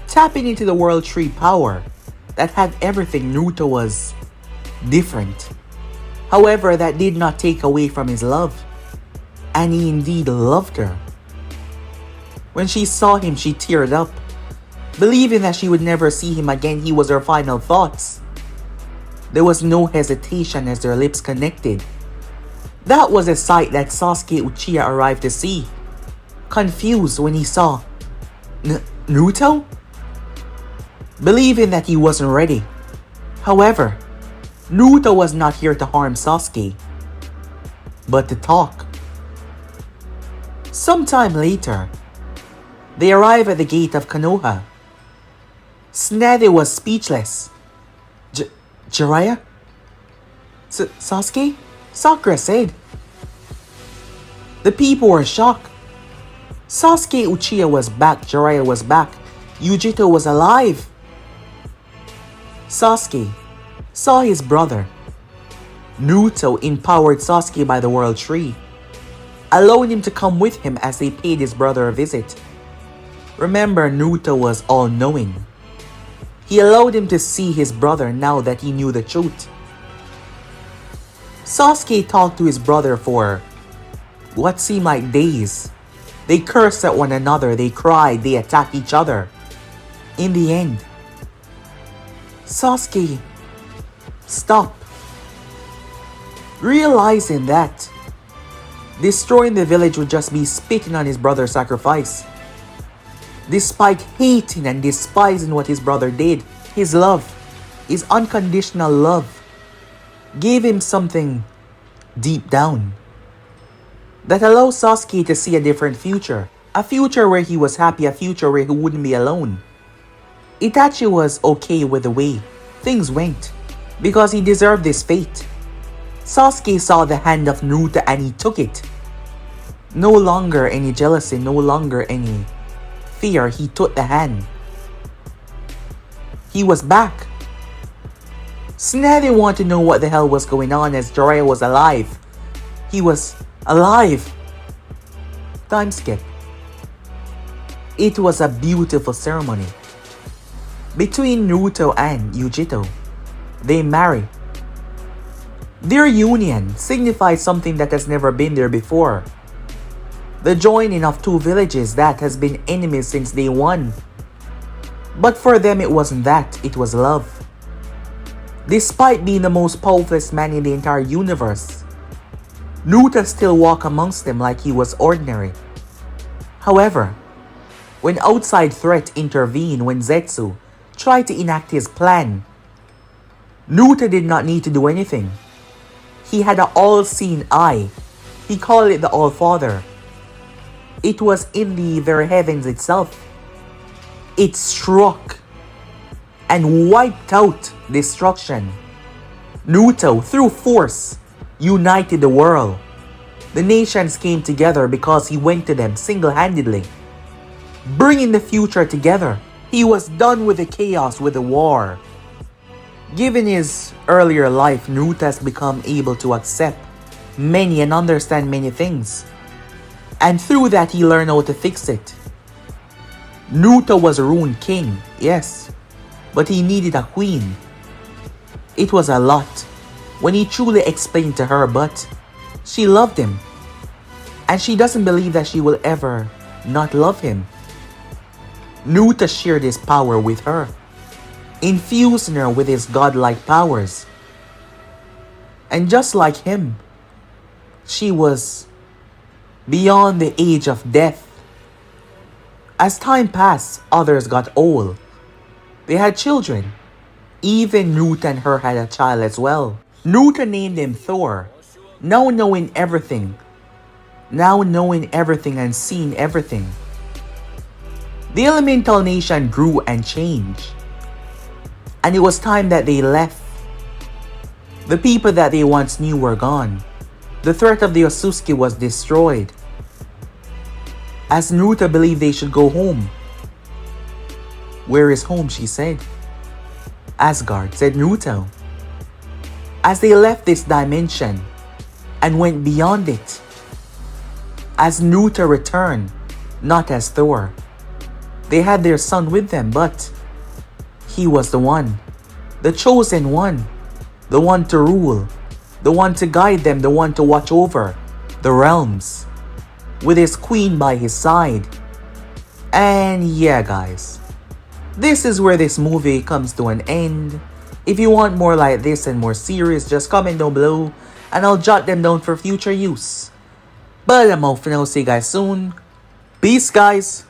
Tapping into the world tree power that had everything, Naruto was different. However, that did not take away from his love, and he indeed loved her. When she saw him, she teared up. Believing that she would never see him again, he was her final thoughts. There was no hesitation as their lips connected. That was a sight that Sasuke Uchiha arrived to see, confused when he saw Naruto, believing that he wasn't ready. However, Naruto was not here to harm Sasuke, but to talk. Sometime later, they arrive at the gate of Konoha. Tsunade was speechless. Jiraiya? Sasuke? Sakura said. The people were shocked. Sasuke Uchiha was back, Jiraiya was back, Yujito was alive. Sasuke saw his brother. Naruto empowered Sasuke by the World Tree, allowing him to come with him as they paid his brother a visit. Remember, Naruto was all-knowing. He allowed him to see his brother now that he knew the truth. Sasuke talked to his brother for what seemed like days. They cursed at one another, they cried, they attacked each other. In the end, Sasuke stopped, realizing that destroying the village would just be spitting on his brother's sacrifice. Despite hating and despising what his brother did, his love, his unconditional love, gave him something deep down that allowed Sasuke to see a different future. A future where he was happy, a future where he wouldn't be alone. Itachi was okay with the way things went because he deserved this fate. Sasuke saw the hand of Naruto and he took it. No longer any jealousy, no longer any fear, he took the hand. He was back. So now they want to know what the hell was going on as Jiraiya was alive. He was alive. Time skip. It was a beautiful ceremony. Between Naruto and Yujito, they marry. Their union signifies something that has never been there before. The joining of two villages that has been enemies since day one. But for them it wasn't that, it was love. Despite being the most powerful man in the entire universe, Naruto still walked amongst them like he was ordinary. However, when outside threat intervened, when Zetsu tried to enact his plan, Naruto did not need to do anything. He had an all-seeing eye. He called it the All-Father. It was in the very heavens itself. It struck and wiped out destruction. Naruto, through force, united the world. The nations came together because he went to them single-handedly, bringing the future together. He was done with the chaos, with the war. Given his earlier life, Naruto has become able to accept many and understand many things. And through that, he learned how to fix it. Naruto was a Rune King, yes, but he needed a queen. It was a lot when he truly explained to her, but she loved him. And she doesn't believe that she will ever not love him. Naruto shared his power with her, infusing her with his godlike powers. And just like him, she was beyond the age of death. As time passed, others got old. They had children. Even Naruto and her had a child as well. Naruto named him Thor, now knowing everything and seeing everything. The elemental nation grew and changed. And it was time that they left. The people that they once knew were gone. The threat of the Otsutsuki was destroyed. As Naruto believed they should go home. Where is home, she said. Asgard, said Naruto. As they left this dimension and went beyond it. As Naruto returned, not as Thor. They had their son with them, but he was the one. The chosen one. The one to rule. The one to guide them. The one to watch over the realms. With his queen by his side. And yeah, guys. This is where this movie comes to an end. If you want more like this and more series, just comment down below and I'll jot them down for future use. But I'm out for now. See you guys soon. Peace, guys.